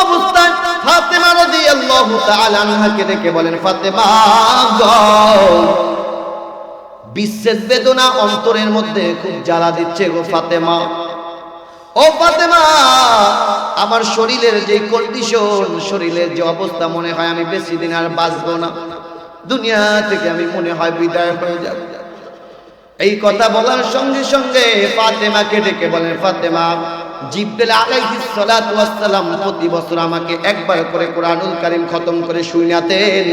অবস্থায় ফাতেমা রাদিয়াল্লাহু তাআলা আনহাকে ডেকে বলেন, ফাতেমা গো, বিচ্ছেদ বেদনা অন্তরের মধ্যে খুব জ্বালা দিচ্ছে গো ফাতেমা। ও ফাতেমা, আমার শরীরের যে কন্ডিশন, শরীরের যে অবস্থা, মনে হয় আমি বেশি দিন আর বাঁচবো না, দুনিয়া থেকে আমি মনে হয় বিদায় হয়ে যাব। এই কথা বলার সঙ্গে সঙ্গে ফাতেমাকে ডেকে বলেন, ফাতেমা, জিবরিল আলাইহিস সালাতু ওয়াস সালাম প্রতি বছর আমাকে একবার করে কোরআনুল কারীম খতম করে শুনাতেন।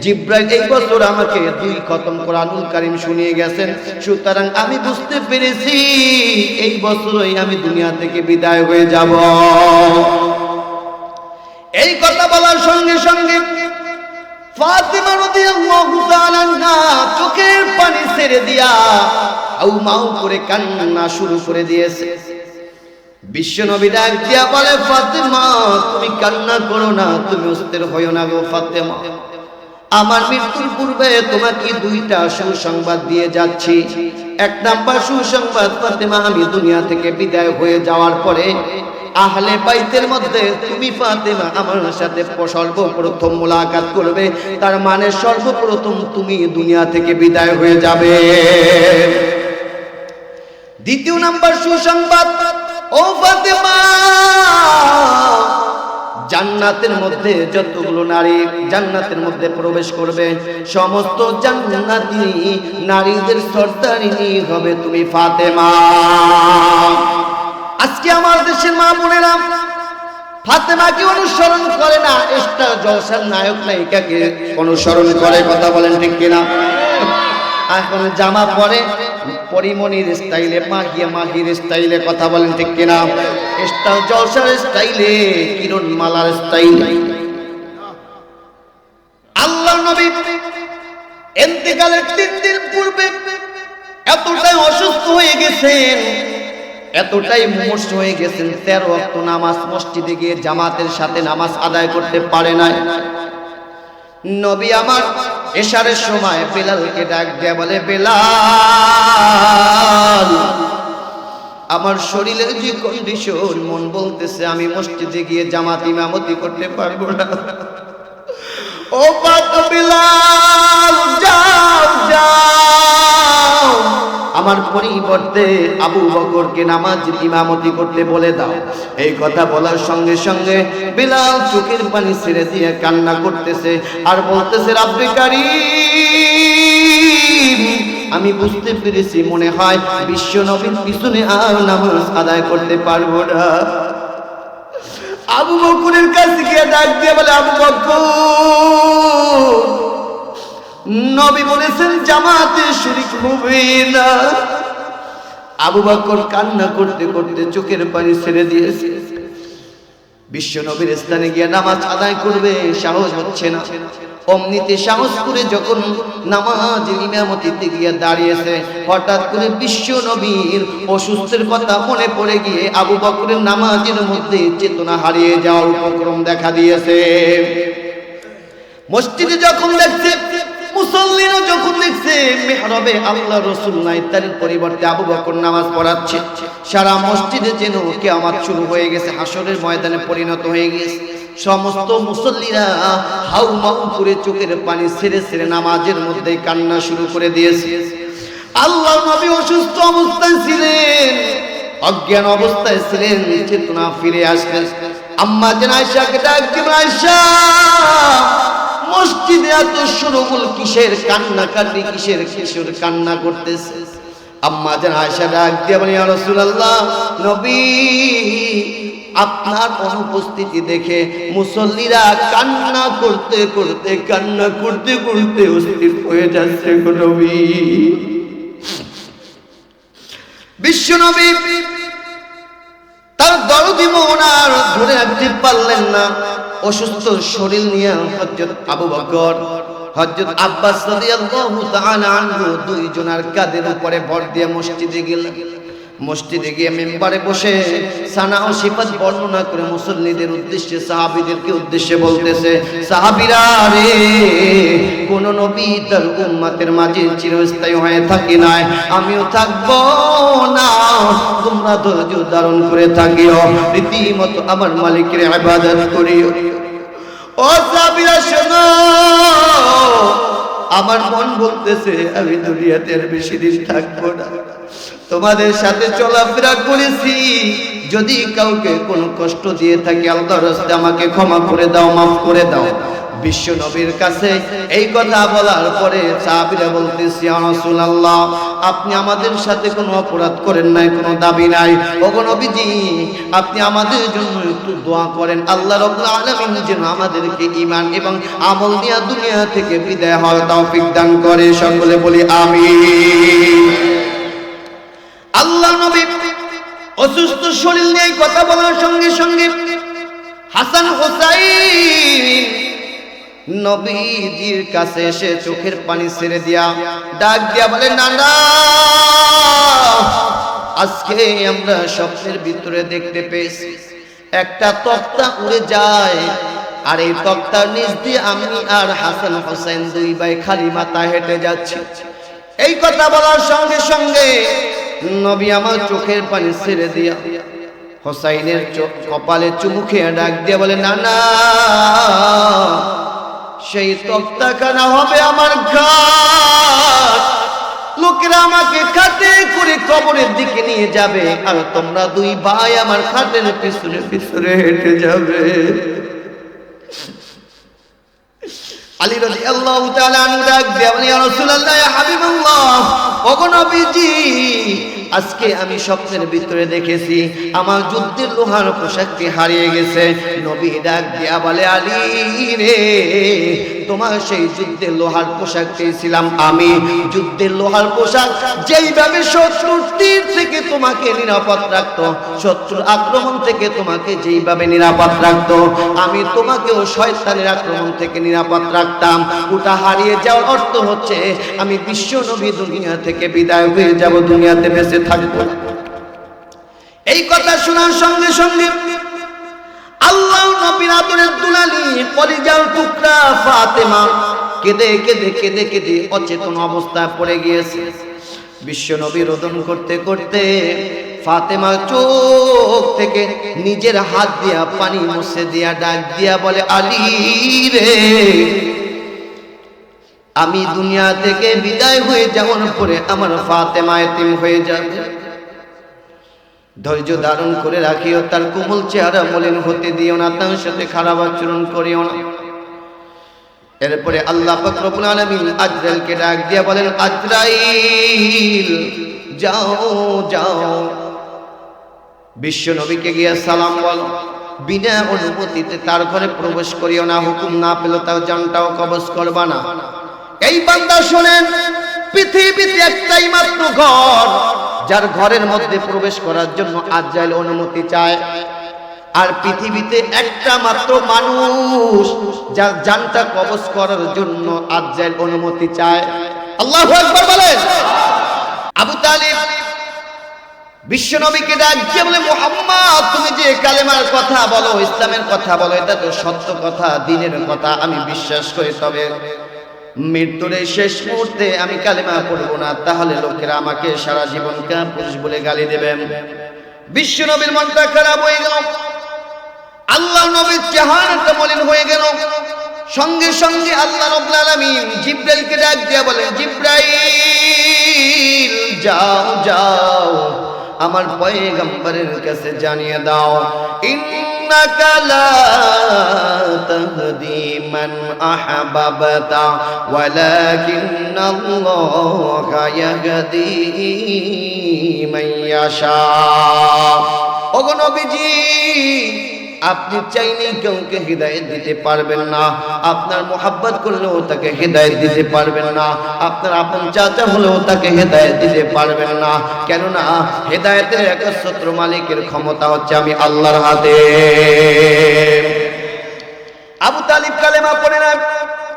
জিবরাইল এই বছর আমাকে 2 খতম কোরআনুল কারীম শুনিয়ে গেছেন। সুতরাং আমি বুঝতে পেরেছি এই বছরই আমি দুনিয়া থেকে বিদায় হয়ে যাব। এই কথা বলার সঙ্গে সঙ্গে ফাতেমা রাদিয়াল্লাহু তাআলা চোখের পানি ছেড়ে দিয়া আউ মাউ করে কান্না শুরু করে দিয়েছে। বিশ্বনবী ডাক দিয়া বলে, ফাতেমা, তুমি কান্না করো না, তুমি অস্থির হইও না গো ফাতেমা। আমার মৃত্যুর পূর্বে তোমাকে 2টা সুসংবাদ দিয়ে যাচ্ছি। 1 নাম্বার সুসংবাদ, ফাতেমা, আমি দুনিয়া থেকে বিদায় হয়ে যাওয়ার পরে আহলে বাইতের মধ্যে তুমি ফাতেমা আমার সাথে সর্বপ্রথম মুলাকাত করবে। তার মানে সর্বপ্রথম তুমি দুনিয়া থেকে বিদায় হয়ে যাবে। 2 নাম্বার সুসংবাদ, ও ফাতেমা, জান্নাতের মধ্যে যতগুলো নারী জান্নাতের মধ্যে প্রবেশ করবে, সমস্ত জান্নাতি নারীদের সর্দারিনী হবে তুমি ফাতেমা। আজকে আমার দেশের মা বোনেরা ফাতেমাকে অনুসরণ করে না, স্টার জলসার নায়ক নায়িকাকে অনুসরণ করে। কথা বলেন ঠিক কিনা? এখন জামা পরে পরিমণির স্টাইলে, মাহির স্টাইলে। কথা বলেন ঠিক কিনা? স্টার জলসার স্টাইলে, কিরণ মালার স্টাইলে। আল্লাহর নবী ইন্তেকালের 3 দিন পূর্বে এতটাই অসুস্থ হয়ে গেছেন, এতটাই মুমূর্ষ হয়ে গেছেন, 13 ওয়াক্ত নামাজ মসজিদে গিয়ে জামাতের সাথে নামাজ আদায় করতে পারে নাই। নবী আমার এশারের সময় বেলালকে ডাক দিয়ে বলে, বেলাল, আমার শরীরের যে কন্ডিশন, মন বলতেছে আমি মসজিদে গিয়ে জামাত ইমামতি করতে পারবো না। ও পাক বেলাল, যাও যাও, আমার পরিবর্তে আবু বকরকে নামাজ ইমামতি করতে বলে দাও। এই কথা বলার সঙ্গে সঙ্গে বেলাল চোখের পানি ছেড়ে দিয়ে কান্না করতেছে আর বলতেছে, রাব্বে কারীম, আমি বুঝতে পেরেছি মনে হয় বিশ্ব নবীর পিছনে আর নামাজ আদায় করতে পারবো না। আবু বকরের কাছে গিয়ে ডাক দিয়ে বলে, আবু বকর, নবী বলেছেন জামাতে শরীক হবে না। আবু বকর কান্না করতে করতে চোখের পানি ছেড়ে দিয়েছে। বিশ্ব নবীর স্থানে গিয়ে নামাজ আদায় করবে, সাহস হচ্ছে না। অমনিতে সাহস করে যখন নামাজের ইমামতিতে গিয়ে দাঁড়িয়েছে, হঠাৎ করে বিশ্ব নবীর অসুস্থের কথা মনে পড়ে গিয়ে আবু বকরের নামাজের মধ্যে চেতনা হারিয়ে যাওয়ার উপক্রম দেখা দিয়েছে। মসজিদে যখন দেখছে, মুসল্লিরা যখন দেখছে মিহরাবে আল্লাহ রাসূল নাই, তার পরিবর্তে আবু বকর নামাজ পড়াচ্ছে, সারা মসজিদে যেন কিয়ামত শুরু হয়ে গেছে, হাসরের ময়দানে পরিণত হয়ে গেছে। সমস্ত মুসল্লিরা হাউমাউ করে চোখের পানি ছেড়ে ছেড়ে নামাজের মধ্যে কান্না শুরু করে দিয়েছে। আল্লাহর নবী অসুস্থ অবস্থায় ছিলেন, অজ্ঞান অবস্থায় ছিলেন, চেতনা ফিরে আসলেন। আম্মা জান আয়েশাকে ডাক দিয়ে, আয়েশা, মসজিদে এত শোরগোল কিসের, কান্নাকাটি কিসের, কিশোর কান্না করতেছে? আম্মা জান আয়েশা ডাক দিয়ে বলে, ইয়া রাসূলুল্লাহ, নবী, আপনার অনুপস্থিতি দেখে মুসল্লিরা কান্না করতে করতে অস্থির হয়ে যাচ্ছে গো নবী। বিশ্ব নবী তার দরদি মন আর ধরে রাখতে পারলেন না। অসুস্থ শরীর নিয়ে হযরত আবু বকর, হযরত আব্বাস রাদিয়াল্লাহু তাআলা আনহু 2 জনের কাঁধের উপরে ভর দিয়ে মসজিদে গেলেন। মসজিদে গিয়ে মেম্বারে বসে সানা ও সিফাত বর্ণনা করে মুসল্লিদের উদ্দেশ্যে সাহাবীদেরকে উদ্দেশ্যে বলতেছে, সাহাবীরা রে, কোন নবী তার উম্মতের মাঝে চিরস্থায়ী হয়ে থাকে না, আমিও থাকবো না, তোমরা ধৈর্য ধারণ করে থাকিও, রীতিমতো আমার মালিকের ইবাদত করিও। ও সাহাবীরা শোনো, আমার মন বলতেছে আমি দুনিয়াতে আর বেশি দিন থাকবো না, তোমাদের সাথে চলাফেরা করেছি, যদি কাউকে কোনো কষ্ট দিয়ে থাকি আল্লাহর রাস্তায় আমাকে ক্ষমা করে দাও, মাফ করে দাও। বিশ্ব নবীর কাছে এই কথা বলার পরে সাহাবীরা বলতেছে, ইয়া রাসূলুল্লাহ, আপনি আমাদের সাথে কোনো অপরাধ করেন নাই, কোনো দাবি নাই, ওগো নবীজি আপনি আমাদের জন্য একটু দোয়া করেন, আল্লাহ রাব্বুল আলামিন যেন আমাদেরকে ঈমান এবং আমল নিয়ে দুনিয়া থেকে বিদায় হওয়ার তৌফিক দান করে। সকলে বলি আমিন। আল্লাহ নবী অসুস্থ শরীর নিয়ে কথা বলার সঙ্গে সঙ্গে হাসান হোসাইন নবীজির কাছে এসে চোখের পানি ছেড়ে দিয়া ডাক দিয়া বলে, নানা আজকে আমরা স্বপ্নের ভিতরে দেখতে পেয়েছি একটা তক্তা উড়ে যায়, আর এই তক্তার নিচ দিয়ে আমি আর হাসান হোসেন দুই ভাই খালি মাথা হেঁটে যাচ্ছি। এই কথা বলার সঙ্গে সঙ্গে নবী আমার চোখের পানি ছেড়ে দিয়া হোসাইনের কপালে চুমু খেয়ে ডাক দিয়ে বলে, নানা সেই তক্তাখানা হবে আমার ঘাট, লোকেরা আমাকে খাটে করে কবরের দিকে নিয়ে যাবে, আর তোমরা দুই ভাই আমার খাটের পিছনে পিছনে হেঁটে যাবে। আলী রাদিয়াল্লাহু তাআলা আনহু ডাক দিয়ে বলে, ইয়া রাসূলুল্লাহ, ইয়া হাবিবাল্লাহ, ওগো নবীজি আজকে আমি স্বপ্নের ভিতরে দেখেছি আমার যুদ্ধের লোহার পোশাকটি হারিয়ে গেছে। নবী ডাক দিয়া বলে, আলী রে, তোমার সেই যুদ্ধের লোহার পোশাকটি ছিলাম আমি। যুদ্ধের লোহার পোশাক যেইভাবে শত্রুর তীর থেকে তোমাকে নিরাপদ রাখতো, শত্রুর আক্রমণ থেকে তোমাকে যেইভাবে নিরাপদ রাখতো, আমি তোমাকেও শয়তানের আক্রমণ থেকে নিরাপদ রাখতাম। ওটা হারিয়ে যাওয়ার অর্থ হচ্ছে আমি বিশ্ব নবী দুনিয়া থেকে বিদায় হয়ে যাব, দুনিয়াতে বেঁচে থাকবো। এই কথা শোনার সঙ্গে সঙ্গে আল্লাহ নবীর আদরের দুলালি কলিজার টুকরা ফাতেমা কেঁদে কেঁদে কেঁদে কেঁদে অচেতন অবস্থায় পড়ে গিয়েছে। বিশ্ব নবী রোদন করতে করতে ফাতেমা চোখ থেকে নিজের হাত দিয়া পানি মুছে দিয়া ডাক দিয়া বলে, আলী রে, আমি দুনিয়া থেকে বিদায় হয়ে যাওয়ার পরে আমার ফাতেমা এতিম হয়ে যাবে, ধৈর্য ধারণ করে রাখিও, তার কোমল চেহারা মলিন হতে দিও না, তার সাথে খারাপ আচরণ করিও না। এরপরে আল্লাহ পাক রব্বুল আলামিন আজরাইলকে ডাক দিয়া বলেন, আজরাইল যাও যাও, বিশ্ব নবীকে গিয়ে সালাম বলো, বিনা অনুমতিতে তার ঘরে প্রবেশ করিও না, হুকুম না পেলে তার জানটাও কবজ করবা না। এই বান্দা শুনেন, পৃথিবীতে একটাই মাত্র ঘর যার ঘরের মধ্যে প্রবেশ করার জন্য আজরাইল অনুমতি চায়, আর পৃথিবীতে একটা মাত্র মানুষ যার জানটা কবজ করার জন্য আজরাইল অনুমতি চায়। আল্লাহু আকবার বলেন। আবু তালিব বিশ্ব নবীকে ডাক দিয়ে বলে, মুহাম্মদ তুমি যে কালেমার কথা বলো, ইসলামের কথা বলো, এটা তো সত্য কথা, দ্বীনের কথা আমি বিশ্বাস করি, তবে মৃত্যুর এই শেষ মুহূর্তে আমি কালেমা পড়বো না, তাহলে লোকেরা আমাকে সারা জীবন কাপুরুষ বলে গালি দেবেন। বিশ্ব নবীর মনটা খারাপ হয়ে গেল, আল্লাহ নবীর চেহারাটা মলিন হয়ে গেল। সঙ্গে সঙ্গে আল্লাহ রাব্বুল আলামিন জিবরাইলকে ডাক দিয়া বলেন, জিবরাইল যাও যাও, আমার পয়গম্বরের কাছে জানিয়ে দাও, ইন্নাকা লা তাহদি মান আহবাবতা ওয়ালাকিন্নাল্লাহা ইয়াহদি মান ইয়াশা। ওগো নবীজি, আপনি চাইলে কাউকে হিদায়াত দিতে পারবেন না, আপনার মোহাব্বত করলেও তাকে হিদায়াত দিতে পারবেন না, আপনার আপন চাচা হলেও তাকে হিদায়াত দিতে পারবেন না, কেননা হিদায়াতের একচ্ছত্র মালিকের ক্ষমতা হচ্ছে আমি আল্লাহর হাতে। আবু তালিব কালেমা পড়ে না,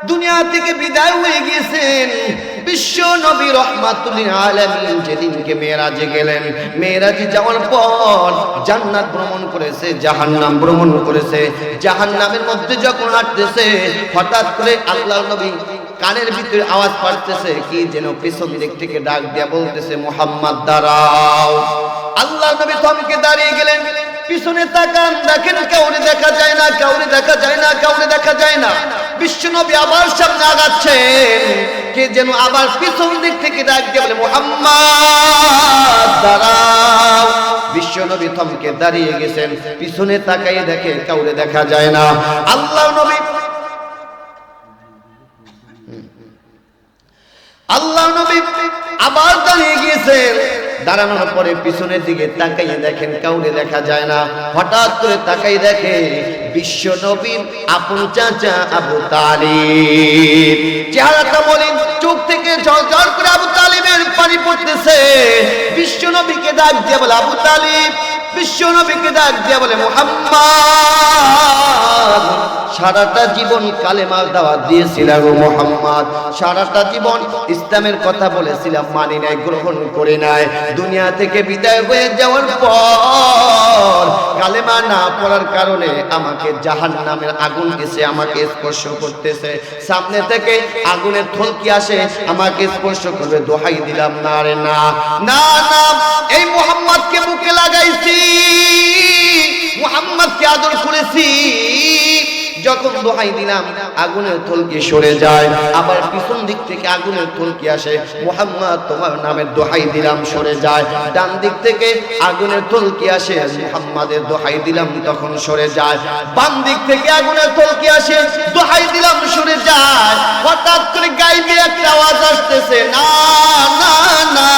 দুনিয়া দুনিয়া থেকে বিদায় হয়ে গিয়েছেন। বিশ্ব নবী রাহমাতুল লিল আলামিন যেদিনকে মেরাজে গেলেন, মেরাজে যাওয়ার পর জান্নাত ভ্রমণ করেছে, জাহান্নাম ভ্রমণ করেছে। জাহান্নামের মধ্যে যখন হাঁটতেছে, হঠাৎ করে আল্লাহর নবী কানের ভিতরে আওয়াজ পাচ্ছে, কি যেন পিছন দিক থেকে ডাক দিয়া বলতেছে, মুহাম্মদ দাঁড়াও। আল্লাহর নবী থমকে দাঁড়িয়ে গেলেন, পিছনে তাকান, দেখেন কাউরে দেখা যায় না, কাউরে দেখা যায় না, কাউরে দেখা যায় না। বিশ্বনবী আবার সামনে আগাচ্ছেন, কে যেন আবার পিছন দিক থেকে ডাক দিয়ে বলে, মুহাম্মদ দাঁড়াও। বিশ্বনবী থমকে দাঁড়িয়ে গেছেন, পিছনে তাকাই দেখে কাউরে দেখা যায় না। আল্লাহর নবী আবার দাঁড়িয়ে গিয়েছেন, দাঁড়ানোর পরে পিছনের দিকে তাকাইয়ে দেখেন কাউরে দেখা যায় না। হঠাৎ করে তাকাই দেখে বিশ্ব নবীর আপন চাচা আবু তালিব। চেহারাটা বলেন, চোখ থেকে ঝরঝর করে আবু তালিবের পানি পড়তেছে। বিশ্ব নবীকে ডাক দিয়ে বলে, আবু তালিব। বিশ্ব নবীকে ডাক দিয়ে বলে, মুহাম্মদ, সারাটা জীবন কালেমার দাওয়াত দিয়েছিলাম গো মুহাম্মদ, সারাটা জীবন ইসলামের কথা বলেছিলাম, মানি নাই, গ্রহণ করে নাই। দুনিয়া থেকে বিদায় হয়ে যাওয়ার পর কালেমা না পড়ার কারণে আমাকে জাহান্নামের আগুন এসে আমাকে স্পর্শ করতেছে। সামনে থেকে আগুনের থলকি আসে, আমাকে স্পর্শ করবে, দোহাই দিলাম না রে না, না না, এই মুহাম্মদকে বুকে লাগাইছি, মুহাম্মদকে আদর করেছি। যখন দোহাই দিলাম আগুনের থলকি সরে যায়, আবার পিছন দিক থেকে আগুনের থলকি আসে, মুহাম্মদ তোমার নামের দোহাই দিলাম, সরে যায়। ডান দিক থেকে আগুনের থলকি আসে, মুহাম্মাদের দোহাই দিলাম, তখন সরে যায়। বাম দিক থেকে আগুনের থলকি আসে, দোহাই দিলাম, সরে যায়। হঠাৎ করে গাইবে একটা আওয়াজ আসতেছে, না না না,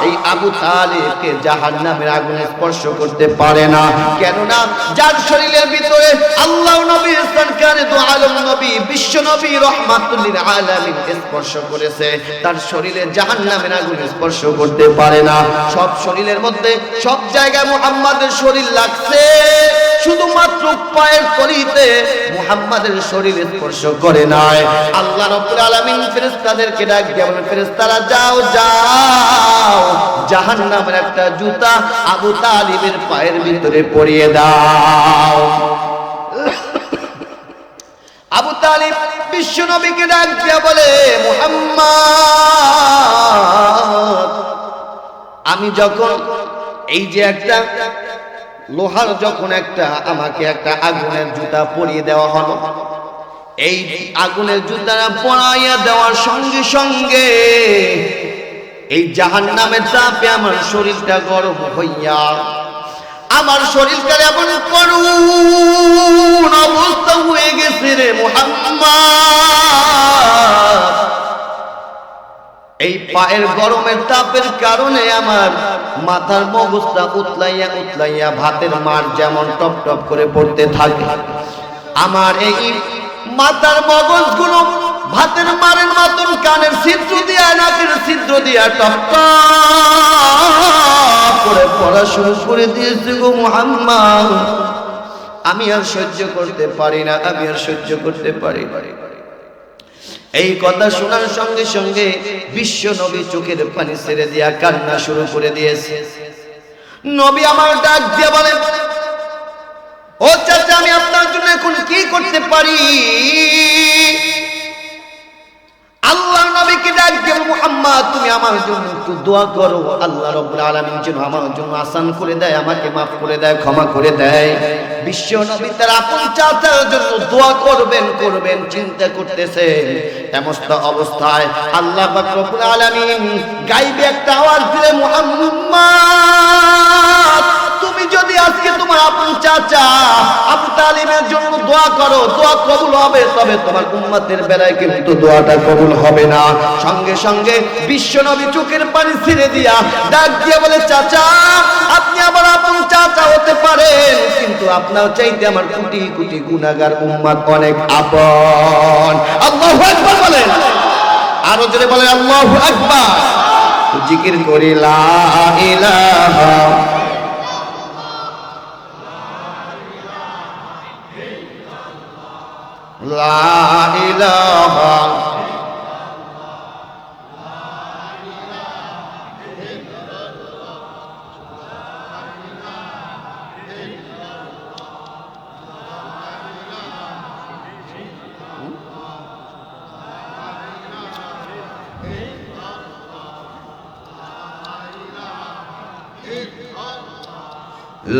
এই আবু তালিবকে জাহান্নামের আগুনে স্পর্শ করতে পারে না। কেননা যার শরীরের ভিতরে আল্লাহ নবী সরকারে দু আলম নবী বিশ্ব নবী রাহমাতুল লিল আলামিন স্পর্শ করেছে, তার শরীরে জাহান্নামের আগুন স্পর্শ করতে পারে না। সব শরীরের মধ্যে সব জায়গায় মুহাম্মাদের শরীর লাগছে, শুধুমাত্র পায়ের তলিতে মুহাম্মাদের শরীর স্পর্শ করে নাই। আল্লাহ রাব্বুল আলামিন ফেরেশতাদেরকে ডাক দিয়ে বলেন, ফেরেশতারা যাও যাও, জাহান্নামের একটা জুতা আবু তালিবের পায়ের ভিতরে পরিয়ে দাও। আবু তালিব বিশ্ব নবীকে ডাক দিয়ে বলে, মুহাম্মদ, আমি যখন এই যে একটা লোহার যখন একটা আমাকে একটা আগুনের জুতা পরিয়ে দেওয়া হলো, এই আগুনের জুতাটা পরাইয়া দেওয়ার সঙ্গে সঙ্গে এই জাহান্নামের তাপে আমার শরীরটা গরম হইয়া আমার শরীরটা এমন করুণ অবস্থা হয়ে গেছে রে মুহাম্মদ। এই পায়ের গরমের তাপের কারণে আমার মাথার মগজটা উতলাইয়া উতলাইয়া ভাতের মার যেমন টপ টপ করে পড়তে থাকে, আমার এই মাথার মগজগুলো ভাতের মারের মতন কানের ছিদ্র দিয়া নাকের ছিদ্র দিয়া টপ টপ করে পড়া শুরু করে দিয়েছে গো মুহাম্মদ। আমি আর সহ্য করতে পারি না, আমি আর সহ্য করতে পারি না। এই কথা শোনার সঙ্গে সঙ্গে বিশ্ব নবী চোখের পানি ছেড়ে দিয়া কান্না শুরু করে দিয়েছে। নবী আমার ডাক দিয়ে বলেন, ও চাচা, আমি আপনার জন্য এখন কি করতে পারি? আল্লাহ নবীকে ডাক দিয়ে, মুহাম্মদ তুমি আমার জন্য একটু দোয়া করো, আল্লাহ রাব্বুল আলামিন যেন আমার জন্য আসান করে দেয়, আমাকে মাফ করে দেয়, ক্ষমা করে দেয়। বিশ্ব নবী তার আপন চাচার জন্য দোয়া করবেন করবেন চিন্তা করতেছেন। এমন অবস্থায় আল্লাহ পাক রব্বুল আলামিন গায়বে একটা আওয়াজ দিলে, মুহাম্মদ তুমি যদি আজকে তোমার আপন চাচা আবু তালিবের জন্য দোয়া করো, দোয়া কবুল হবে, তবে তোমার উম্মতের বেলায় কিন্তু দোয়াটা কবুল হবে না। সঙ্গে সঙ্গে বিশ্ব নবী চোখের পানি ছেড়ে দিয়া ডাক দিয়ে বলে, চাচা আপনি আমার আপন চাচা হতে পারেন, কিন্তু আপনার চাইতে আমার কোটি কোটি গুনাহগার উম্মত অনেক আপন। আল্লাহু আকবার বলেন, আরো জোরে বলেন আল্লাহু আকবার। জিকির করি লা ইলাহা লা ইলাহা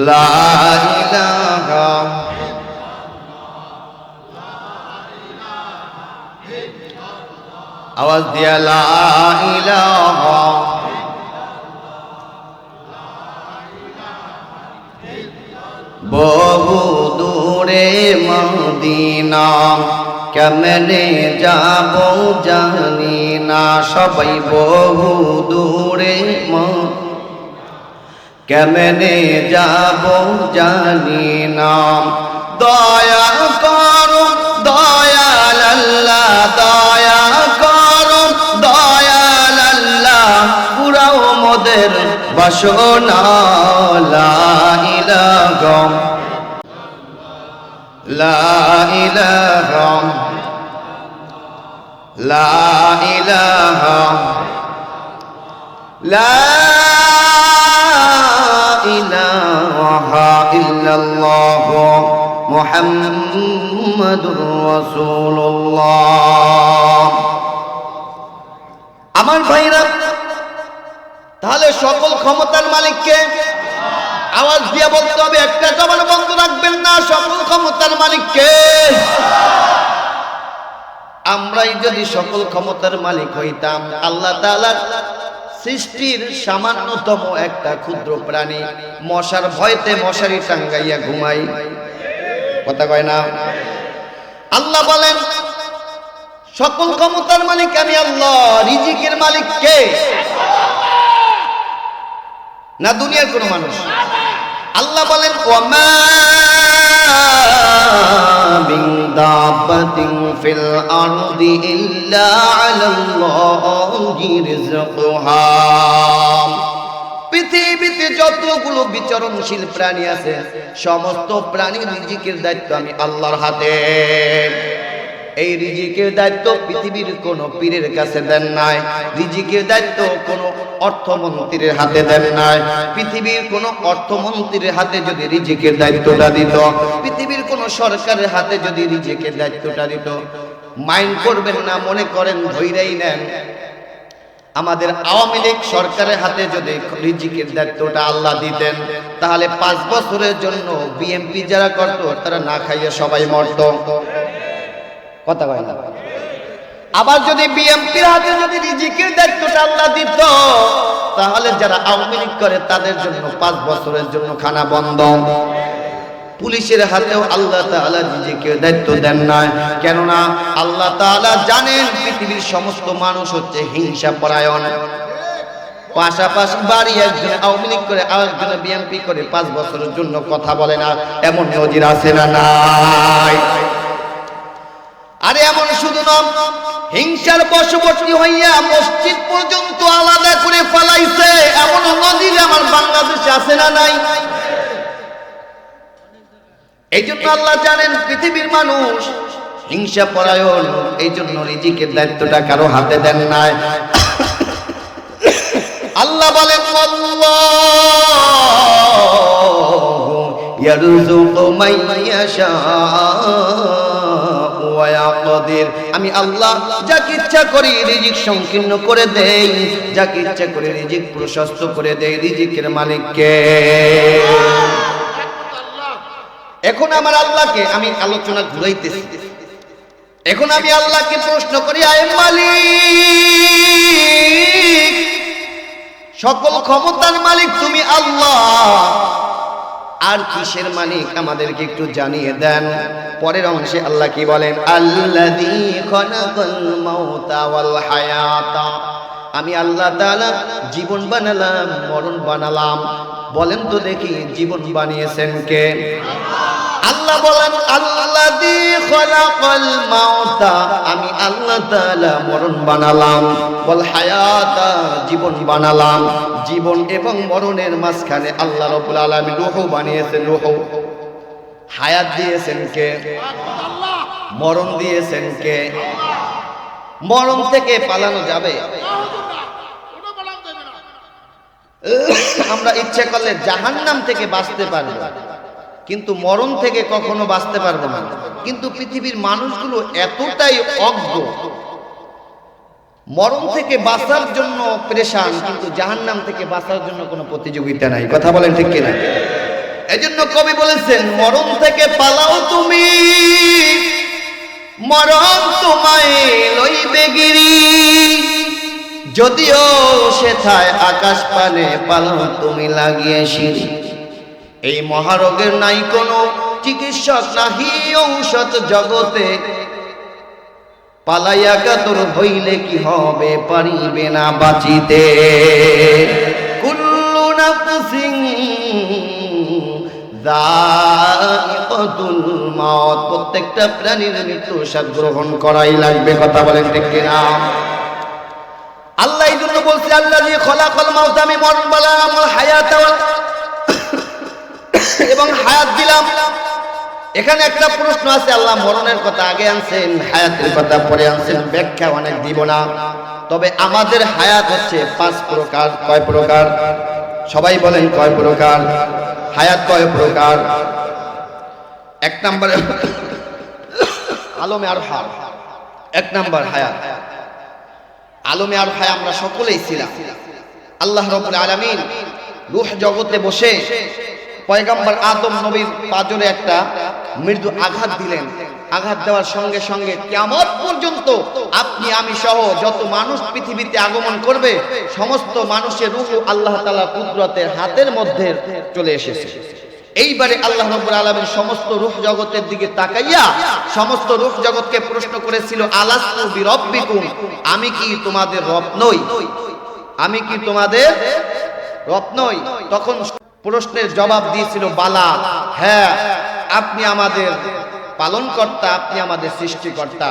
লা ইলাহা আওয়াজ দিয়া লা ইলাহা বহু দূরে মদিনা কেমনে যাব জানি না সবাই বহু দূরে কেমনে যাব জানি না দয়া করো দয়াল আল্লাহ দয়া করো দয়াল আল্লাহ পুরাও মোদের বাসনা লা ইলাহা লা ইলাহা লা ইলাহা লা ইলাহা ইল্লাল্লাহ মুহাম্মাদুর রাসূলুল্লাহ। আমার ভাইরা, তাহলে সকল ক্ষমতার মালিককে আওয়াজ দিয়ে বলতে হবে, একটা জবান বন্ধ রাখবেন না। সকল ক্ষমতার মালিককে। আমরাই যদি সকল ক্ষমতার মালিক হইতাম, আল্লাহ তাআলার সৃষ্টির সামান্যতম একটা ক্ষুদ্র প্রাণী মশার ভয়তে মশারি টাঙ্গাইয়া ঘুমাই, কথা কয় না? আল্লাহ বলেন সকল ক্ষমতার মালিক আমি আল্লাহ। রিজিকের মালিক কে? না দুনিয়ার কোন মানুষ? আল্লাহ বলেন ওয়ামা মিন দাব্বাতিন ফিল আরদি ইল্লা আলাল্লাহি রিজকুহা। পৃথিবীতে যতগুলো বিচরণশীল প্রাণী আছে সমস্ত প্রাণীর রিজিকের দায়িত্ব আমি আল্লাহর হাতে। এই রিজিকের দায়িত্ব পৃথিবীর কোন পীরের কাছে দেন নাই, রিজিকের দায়িত্ব কোন অর্থমন্ত্রীর হাতে দেন নাই। পৃথিবীর কোন অর্থমন্ত্রীর হাতে যদি রিজিকের দায়িত্বটা দিত, পৃথিবীর কোন সরকারের হাতে যদি রিজিকের দায়িত্বটা দিত, মাইন্ড করবেন না, মনে করেন ধৈর্যই নেন। আমাদের আওয়ামী লীগ সরকারের হাতে যদি রিজিকের দায়িত্বটা আল্লাহ দিতেন, তাহলে 5 বছরের জন্য বিএমপি যারা করত তারা না খাইয়ে সবাই মরত, কথা কয় না? আবার যদি বিএমপির হাতে যদি রিজিকের দায়িত্বটা আল্লাহ দিত, তাহলে যারা আওয়ামী লীগ করে তাদের জন্য 5 বছরের জন্য খানা বন্ধ। পুলিশের হাতেও আল্লাহ তাআলা রিজিকের দায়িত্ব দেন না, কেননা আল্লাহ তাআলা জানেন পৃথিবীর সমস্ত মানুষ হচ্ছে হিংসা পরায়ণ। পাশাপাশি বাড়ি একজন আওয়ামী লীগ করে আরেকজন বিএমপি করে 5 বছরের জন্য কথা বলে না, এমন নজির আছে না নাই? আরে এমন শুধু না, হিংসার বশবর্তী হইয়া মসজিদ পর্যন্ত আলাদা করে ফেলাইছে, এমন নজির আমার বাংলাদেশে আছে না নাই? এই জন্য আল্লাহ জানেন পৃথিবীর মানুষ হিংসা পরায়ণ, এই জন্য রিজিকের দায়িত্বটা কারো হাতে দেন নাই। আল্লাহ বলেন আল্লাহু ইয়ারযুকু মান ইয়াশাউ ওয়া ইয়াকদির। আমি আল্লাহ যাকে ইচ্ছা করি রিজিক সংকীর্ণ করে দেই, যাকে ইচ্ছা করে রিজিক প্রশস্ত করে দেই। রিজিকের মালিক কে? এখন আমার আল্লাহকে আমি আলোচনা ঘুরাইতেছি। এখন আমি আল্লাহকে প্রশ্ন করি, আয় মালিক, সকল ক্ষমতার মালিক তুমি আল্লাহ, আর কিসের মালিক আমাদেরকে একটু জানিয়ে দেন। পরের অংশে আল্লাহ কি বলেন? আল্লাযী খালাকাল মাউতা ওয়াল হায়াতা। আমি আল্লাহ তাআলা জীবন বানালাম, মরণ বানালাম। বলেন তো দেখি জীবন বানিয়েছেন কে? আল্লাহ বলেন আল্লাযী খালাকাল মাউতা, আমি আল্লাহ তাআলা মরণ বানালাম, ওয়াল হায়াতা, জীবন বানালাম। জীবন এবং মরণের মাঝখানে আল্লাহ রাব্বুল আলামিন রূহ বানিয়েছেন। রূহ হায়াত দিয়েছেন কে? মরণ দিয়েছেন কে? মরণ থেকে পালানো যাবে? আমরা ইচ্ছে করলে জাহান্নাম থেকে বাঁচতে পারবো, কিন্তু মরণ থেকে কখনো বাঁচতে পারবো না। কিন্তু পৃথিবীর মানুষগুলো এতটাই অজ্ঞ, মরণ থেকে বাঁচার জন্য পেরেশান, কিন্তু জাহান্নাম থেকে বাঁচার জন্য কোনো প্রতিযোগিতা নাই। কথা বলেন ঠিক কিনা? এজন্য কবি বলেছেন, মরণ থেকে পালাও তুমি, মরণ তোমায় লইবে গিরি, যদিও সেথায় আকাশ পানে পালাও তুমি লাগিয়ে সিঁড়ি। এই মহারোগের নাই কোনো চিকিৎসক, নাহি ঔষধ জগতে, পালাইয়া কাতর হইলে কি হবে, পারিবে না বাঁচিতে। কুল্লু নাফসিন যায়িকাতুল মাউত, প্রত্যেকটা প্রাণীর মৃত্যু স্বাদ গ্রহণ করাই লাগবে। কথা বলেন ঠিক কিনা? আল্লাহ এই জন্য বলছে, আল্লাযী খলাকাল মাউতা, আমি মরণ বালাম, হায়াত এবং হায়াত দিলাম। এখানে একটা প্রশ্ন আছে, আল্লাহ মরণের কথা আগে আনছেন, হায়াতের কথা পরে আনছেন, ব্যাখ্যা অনেক দিব না। তবে আমাদের হায়াত হচ্ছে 5 প্রকার। কয় প্রকার? সবাই বলেন কয় প্রকার? হায়াত কয় প্রকার? 1 নম্বরে আলমে আর হায়াত। 1 নম্বর হায়াত, আলমে আর হায়াত আমরা সকলেই ছিলাম। আল্লাহ রাব্বুল আলামিন রূহ জগতে বসে পয়গম্বর আদম নবীর পাজরে একটা মৃদু আঘাত দিলেন। আঘাত দেওয়ার সঙ্গে সঙ্গে কিয়ামত পর্যন্ত আপনি আমি সহ যত মানুষ পৃথিবীতে আগমন করবে, সমস্ত মানুষের রূহ আল্লাহ তাআলার কুদরতের হাতের মধ্যে চলে এসেছে। এইবারে আল্লাহ রাব্বুল আলামিন সমস্ত রূহ জগতের দিকে তাকাইয়া সমস্ত রূহ জগৎকে প্রশ্ন করেছিল, আলাস্তু বিরব্বিকুম, আমি কি তোমাদের রব নই? আমি কি তোমাদের রব নই? তখন প্রশ্নের জবাব দিয়েছিল, বালা, হ্যাঁ, আপনি আমাদের পালনকর্তা, আপনি আমাদের সৃষ্টিকর্তা।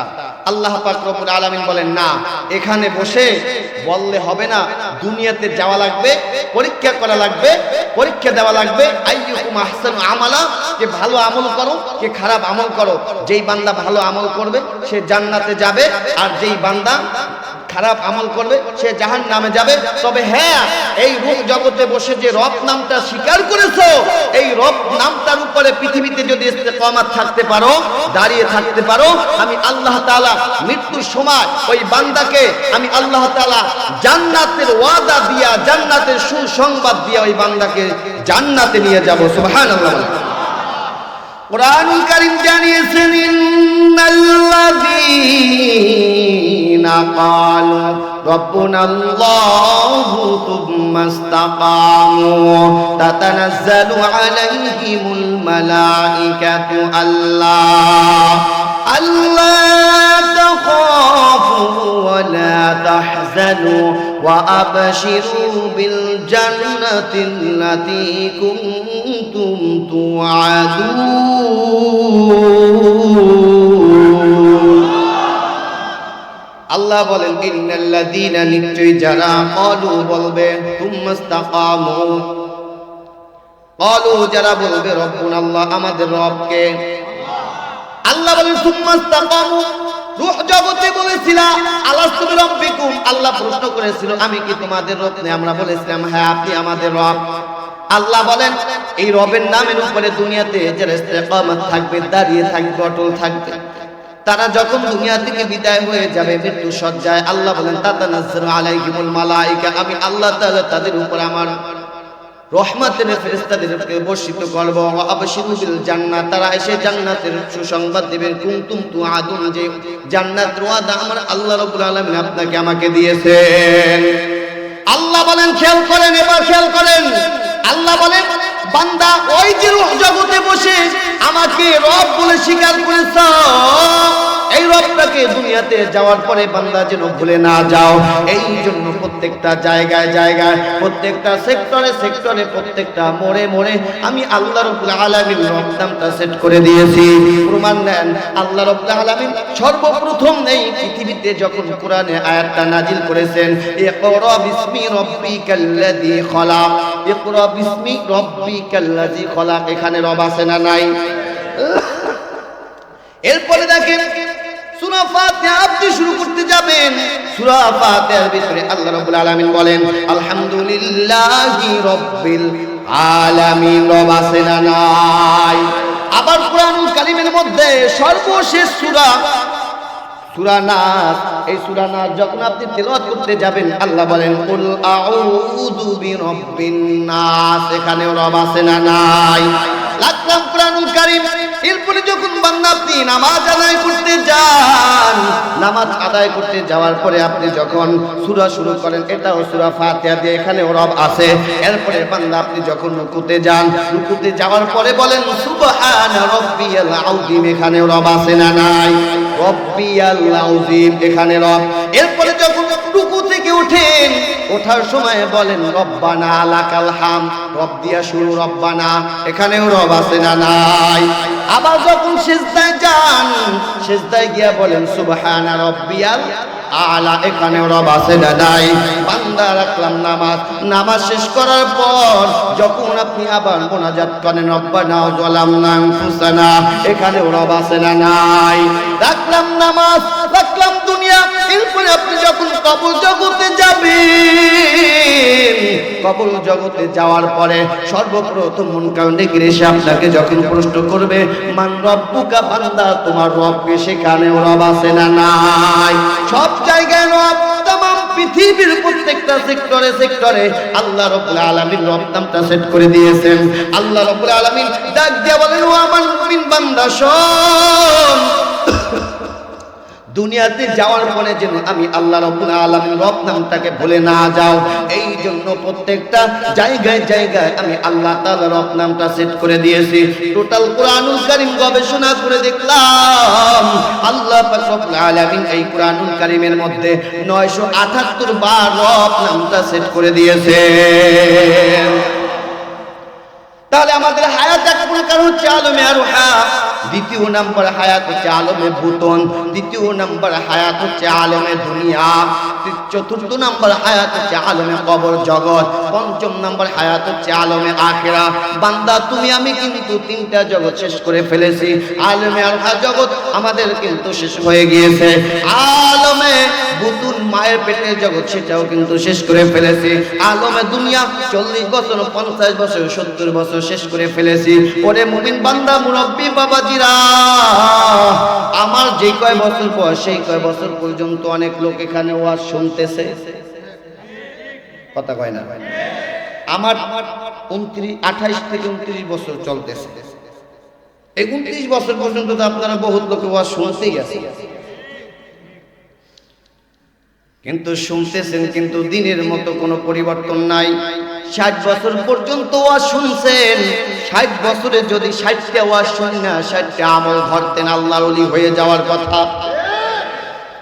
আল্লাহ পাক রব্বুল আলামিন বলেন, না, এখানে বসে বললে হবে না, দুনিয়াতে যাওয়া লাগবে, পরীক্ষা করা লাগবে, পরীক্ষা দেওয়া লাগবে। আইয়ুকুম আহসানু আমালা, কে ভালো আমল করো, কে খারাপ আমল করো। যেই বান্দা ভালো আমল করবে সে জান্নাতে যাবে, আর যেই বান্দা খারাপ আমল করবে সে জাহান্নামে যাবে। তবে হ্যাঁ, এই রূপ জগতে বসে যে রব নামটা স্বীকার করেছো, এই রব নামটার উপরে পৃথিবীতে যদি ইস্তেকামাত থাকতে পারো, দাঁড়িয়ে থাকতে পারো, আমি আল্লাহ তাআলা মৃত্যুর সময় ওই বান্দাকে আমি আল্লাহ তাআলা জান্নাতের ওয়াদা দিয়া, জান্নাতের সুসংবাদ দিয়া ওই বান্দাকে জান্নাতে নিয়ে যাব। সুবহানাল্লাহ। কুরআনুল কারীম জানিয়েছেন, ইন্নাল্লাযীনা ক্বালু রাব্বুনাল্লাহু সুম্মা ইসতাকামু তাতানাজ্জালু আলাইহিমুল মালাঈকাতু আল্লা তাখাফু ওয়া লা তাহজানু ওয়া আবশিরু বিল জান্নাতিল্লাতী কুনতুম তুআদুন। আল্লাহ বলেন, ইন্নাল্লাযীনা, নিশ্চয়ই যারা, ক্বালু বলবে, সুম্মা ইসতাকামু, ক্বালু যারা বলবে, রব্বুনাল্লাহ, আমাদের রবকে। আল্লাহ বলেন, সুম্মা ইসতাকামু, রূহ জগতে বলেছিল, আলাস্তু বিরব্বিকুম, আল্লাহ প্রশ্ন করেছিল, আমি কি তোমাদের রব নই? আমরা বলেছিলাম, হ্যাঁ, আপনি আমাদের রব। আল্লাহ বলেন, এই রবের নামের উপরে দুনিয়াতে যারা ইস্তেকামাত থাকবে, দাঁড়িয়ে থাকবে, অটল থাকবে, তারা যখন দুনিয়া থেকে বিদায় হয়ে যাবে মৃত্যু সজ্জায়, আল্লাহ বলেন, তাতানাজ্জালু আলাইহিমুল মালাঈকা, আমি আল্লাহ তাআলা তাদের উপর আমার রহমতের ফেরেশতাদেরকে বর্ষিত করব। ওয়া আবশিরু বিল জান্নাহ, তারা এসে জান্নাতের সুসংবাদ দিবেন। কুনতুম তুআদুন, যে জান্নাতের ওয়াদা আমার আল্লাহ রাব্বুল আলামিন আপনাকে আমাকে দিয়েছেন। আল্লাহ বলেন, খেয়াল করেন, এবার খেয়াল করেন, আল্লাহ বলেন, বান্দা, ওই যে রূহ জগতে বসে আমাকে রব বলে স্বীকার করেছ, এই রবটাকে দুনিয়াতে যাওয়ার পরে বান্দা যেন ভুলে না যাও। এই জন্য প্রত্যেকটা জায়গায় জায়গায়, প্রত্যেকটা সেক্টরে সেক্টরে, প্রত্যেকটা মোড়ে মোড়ে আমি আল্লাহ রাব্বুল আলামিন রব নামটা সেট করে দিয়েছি। প্রমাণ নেন, আল্লাহ রাব্বুল আলামিন সর্বপ্রথম এই পৃথিবীতে যখন কোরআনে আয়াতটা নাজিল করেছেন, ইকরা বিসমি রাব্বিকাল্লাযী খলাক, ইকরা বিসমি রাব্বিকাল্লাযী খলাক, এখানে রব আছে না নাই? এরপরে দেখেন সূরা ফাতিহা আপনি শুরু করতে যাবেন, সূরা ফাতিহার ভিতরে আল্লাহ রাব্বুল আলামিন বলেন আলহামদুলিল্লাহি রাব্বিল আলামিন। রব আছে না নাই? আবার কোরআনুল কারীমের মধ্যে সর্বশেষ সূরা নাস, এই সূরা নাস যখন আপনি তেলাওয়াত করতে যাবেন আল্লাহ বলেন কুল আউযু বিরাব্বিন নাস। এখানেও রব আছে না নাই? লাগলাম কোরআনুল কারীম। এরপরে যখন বান্দা আপনি নামাজ আদায় করতে যান, নামাজ আদায় করতে যাওয়ার পরে আপনি যখন সূরা শুরু করেন, এটাও সূরা ফাতিহা দিয়ে, এখানেও রব আছে। এরপরে বান্দা আপনি যখন রুকুতে যান, রুকুতে যাওয়ার পরে বলেন সুবহানা রাব্বিয়াল আযীম। এখানেও রব আছে না নাই? রাব্বিয়াল আযীম, এখানে রব। এরপরে যখন রুকু থেকে ওঠেন, ওঠার সময় বলেন রব্বানা লাকাল হামদ। রব দিয়া শুরু রব্বানা, এখানেও রব আছে না নাই? আবার যখন সিজদায় যান, সিজদায় গিয়া বলেন সুবহানা রাব্বিয়াল আলা। এখানেও রব আছে না নাই? বান্দা রাখলাম নামাজ শেষ করার পর যখন আপনি আবার মুনাজাত করেন রব্বানা যালামনা আনফুসানা, এখানেও রব আছে না নাই? রাখলাম নামাজ, রাখলাম দুনিয়া। এরপরে আপনি যখন কবর জগতে যাবেন, কবর জগতে যাওয়ার পরে সর্বপ্রথম মুনকার নেকির এসে আপনাকে যখন প্রশ্ন করবে মান রব্বুকা, বান্দা তোমার রবকে, সেখানেও রব আছে না নাই? সব জায়গায় রব। तमाम পৃথিবীর প্রত্যেকটা সেক্টরে আল্লাহ রাব্বুল আলামিন রব নামটা সেট করে দিয়েছেন। আল্লাহ রাব্বুল আলামিন ডাক দিয়ে বলেন ও আমার মুমিন বান্দা শোন, দুনিয়াতে যাওয়ার পরে যেন আমি আল্লাহ রাব্বুল আলামিন রব নামটাকে ভুলে না যাও, এই জন্য প্রত্যেকটা জায়গায় আমি আল্লাহ তাআলা রব নামটা সেট করে দিয়েছি। টোটাল কোরআনুল কারীম গবেষণা করে দেখলাম আল্লাহ পাক রব্বুল আলামিন এই কোরআনুল কারীমের মধ্যে 978 বার রব নামটা সেট করে দিয়েছেন। তাহলে আমাদের হায়াত এক প্রকার হচ্ছে আলমে আরুহা, দ্বিতীয় নাম্বার হায়াত হচ্ছে আলমে বুতন, দ্বিতীয় নাম্বার হায়াত হচ্ছে আলমে দুনিয়া, চতুর্থ নাম্বার হায়াত হচ্ছে আলমে কবর জগৎ, পঞ্চম নাম্বার হায়াত হচ্ছে আলমে আখিরা। বান্দা তুমি আমি কিন্তু তিনটা জগৎ শেষ করে ফেলেছি। আলমে আরুহা জগৎ আমাদের কিন্তু শেষ হয়ে গিয়েছে। আলমে বুতুন মায়ের পেটের জগৎ সেটাও কিন্তু শেষ করে ফেলেছি। আলমে দুনিয়া 40 বছর 50 বছর 70 বছর শেষ করে ফেলেছি। ওরে মুমিন বান্দা মুরব্বি বাবাজিরা, আমার যে কয় বছর বয়স সেই কয় বছর পর্যন্ত অনেক লোক এখানে ওয়াজ শুনতেছে, কথা কয় না? আমার 28 থেকে 29 বছর চলতেছে। এই 29 বছর পর্যন্ত তো আপনারা বহুত লোকে ওয়াজ শুনতেই আছে, কিন্তু শুনতেছেন, কিন্তু দিনের মতো কোনো পরিবর্তন নাই। 60 বছর পর্যন্ত ওয়াজ শুনছেন, 60 বছরে যদি 60টা ওয়াজ শুনি না 60টা আমল ধরতেন, আল্লাহর ওলি হয়ে যাওয়ার কথা,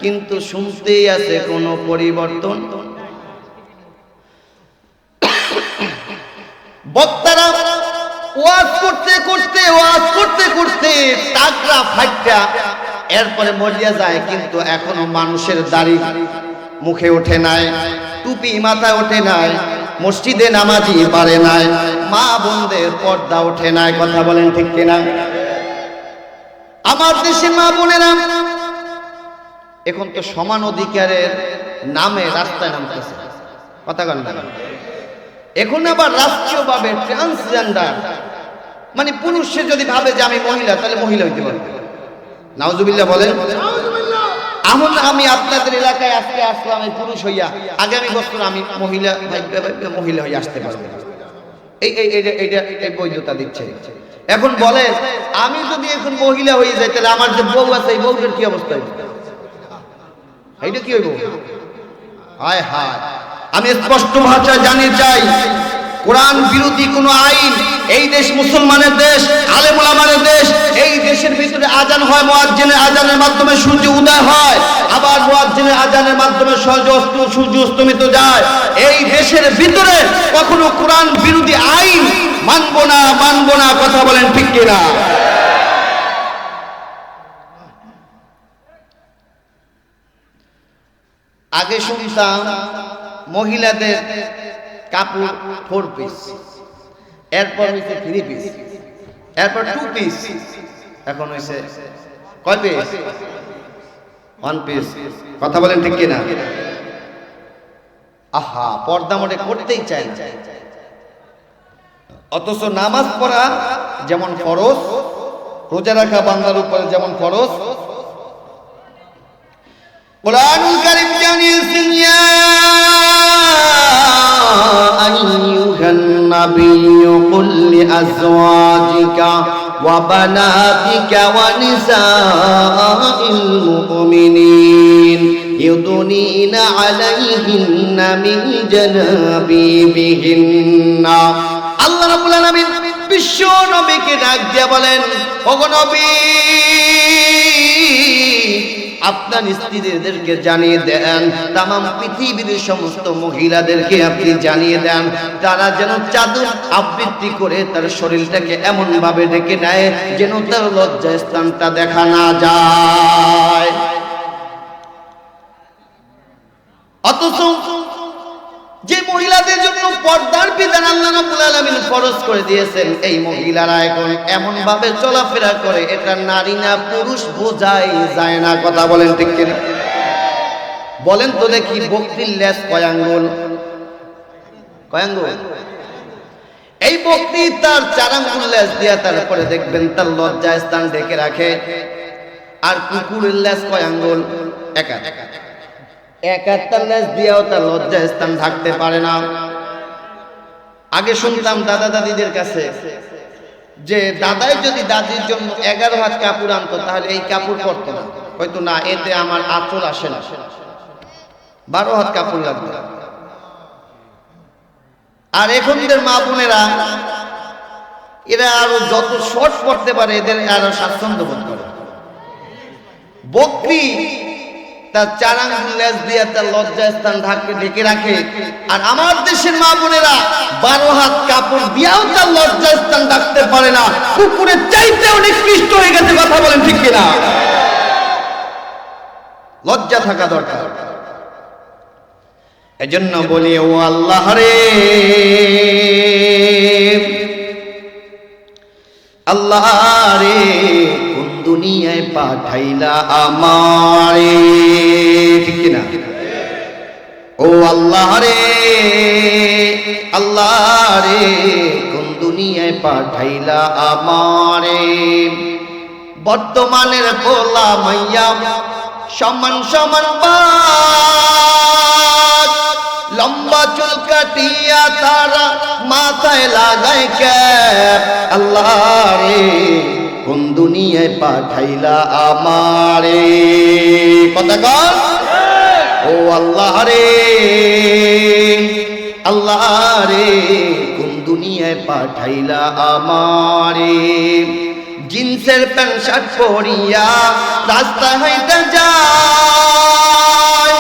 কিন্তু শুনতেই আছে কোনো পরিবর্তন। বক্তারা ওয়াজ করতে করতে টাকরা ফাইটটা এরপরে মরিয়া যায়, কিন্তু এখনো মানুষের দাড়ি মুখে ওঠে নাই, টুপি মাথায় ওঠে নাই, মসজিদে নামাজি পারে নাই, মা বোনদের পর্দা ওঠে নাই। কথা বলেন ঠিক কিনা? আমার দেশে মা বোনেরা এখন তো সমান অধিকারের নামে রাস্তায় নামতেছে, কথা বলেন না? এখন আবার রাষ্ট্রীয়ভাবে ট্রান্সজেন্ডার, মানে পুরুষে যদি ভাবে যে আমি মহিলা তাহলে মহিলা হইতে পারবে। নাউজুবিল্লাহ বলেন। আমি আপনাদের এলাকায় আজকে আসলাম এই পুরুষ হইয়া, আগামী বছর আমি মহিলা হইয়া আসতে পারবো, এই বৈধতা দিচ্ছে। এখন বলেন আমি যদি এখন মহিলা হয়ে যাই তাহলে আমার যে বউ আছে এই বউটার কি অবস্থা হইবে? এইটা কি হইব? হায় হায়, আমি স্পষ্ট ভাষায় জানি চাই কোরআন বিরোধী কোন আইন এই দেশ মুসলমানের দেশ, আলেম ওলামার দেশ। এই দেশের ভিতরে আজান হয়, মুয়াজ্জিনের আজানের মাধ্যমে সূর্য উদয় হয়, আবার মুয়াজ্জিনের আজানের মাধ্যমে সূর্য অস্তমিত যায়। এই দেশের ভিতরে কখনো কোরআন বিরোধী আইন মানবো না, কথা বলেন ঠিক কিনা? আগে শুনতাম মহিলাদের কাপড় 4 পিস, এরপর হইছে 3 পিস, এরপর 2 পিস, এখন হইছে কয় পিস? 1 পিস। কথা বলেন ঠিক কিনা? আহা, পর্দা মোটে করতেই চায় না, অথচ নামাজ পড়া যেমন ফরজ, রোজা রাখা বান্দার উপরে যেমন ফরজ, কুরআনুল কারীম জানিয়েছেন ইয়া আইয়ুহান নাবিয়্যু কুল লিআজওয়াজিকা ওয়া বানাতিকা ওয়া নিসাইল মুমিনিন ইউদনিনা আলাইহিন্না মিন জালাবিবিহিন্না। আল্লাহ রাব্বুল আলামিন বিশ্ব নবীকে ডাক দিয়ে বলেন, ওগো নবী, আপনার স্ত্রীদেরকে জানিয়ে দেন, তামাম পৃথিবীর সমস্ত মহিলাদেরকে আপনি জানিয়ে দেন, তারা যেন চাদর আবৃত্তি করে তার শরীরটাকে এমন ভাবে ঢেকে নেয় যেন তার লজ্জা স্থানটা দেখা না যায়। অথচ যে মহিলাদের জন্য পর্দার বিধান আল্লাহ রাব্বুল আলামিন ফরজ করে দিয়েছেন, এই মহিলারা এখন এমন ভাবে চলাফেরা করে, এটা নারী না পুরুষ বোঝাই যায় না। কথা বলেন ঠিক কিনা? বলেন তো দেখি, বকরির লেজ কয় আঙ্গুল? কয় আঙ্গুল? এই বকরি তার 4 আঙ্গুল লেজ দিয়া তারপরে দেখবেন তার লজ্জা স্থান ঢেকে রাখে। আর কুকুরের লেজ কয় আঙ্গুল? এক একটা লেজ দিয়েও তার লজ্জা স্থান ঢাকতে পারে না। আগে শুনতাম দাদা দাদিদের কাছে যে দাদাই যদি দাদির জন্য 11 হাত কাপড় আনতো তাহলে এই কাপড় পরতো না, হয়তো না এতে আমার আঁচল আসে না, 12 হাত কাপড় লাগবে। আর এখনদের মা বোনেরা এরা আরো যত শর্ট পড়তে পারে এদের আরো স্বাচ্ছন্দ্য বোধ করে। বকরি তার 4 আঙ্গুল লেজ দিয়ে তার লজ্জা স্থান ঢেকে রাখে, আর আমার দেশের মা বোনেরা 12 হাত কাপড় দিয়েও তার লজ্জা স্থান ঢাকতে পারে না। কুকুরের চাইতেও নিকৃষ্ট হয়ে গেছে। কথা বলেন ঠিক কিনা? লজ্জা থাকা দরকার। এজন্য বলি, ও আল্লাহ রে, আল্লাহ রে, কোন দুনিয়ায় পাঠাইলা আমারে? ঠিক কিনা? ও আল্লাহ রে, আল্লাহ রে, কোন দুনিয়ায় পাঠাইলা আমারে? বর্তমানের পোলা মাইয়া সমান সমান বাত, লম্বা চুল কাটিয়া তারা মাথায় লাগায় ক্যাপ। আল্লাহ রে, কোন দুনিয়ায় পাঠাইলা আমারে? কথা কর। ও আল্লাহ রে, আল্লাহ রে, কোন দুনিয়ায় পাঠাইলা আমারে? জিন্সের প্যান্ট শার্ট পরিয়া রাস্তা হাইটা যায়,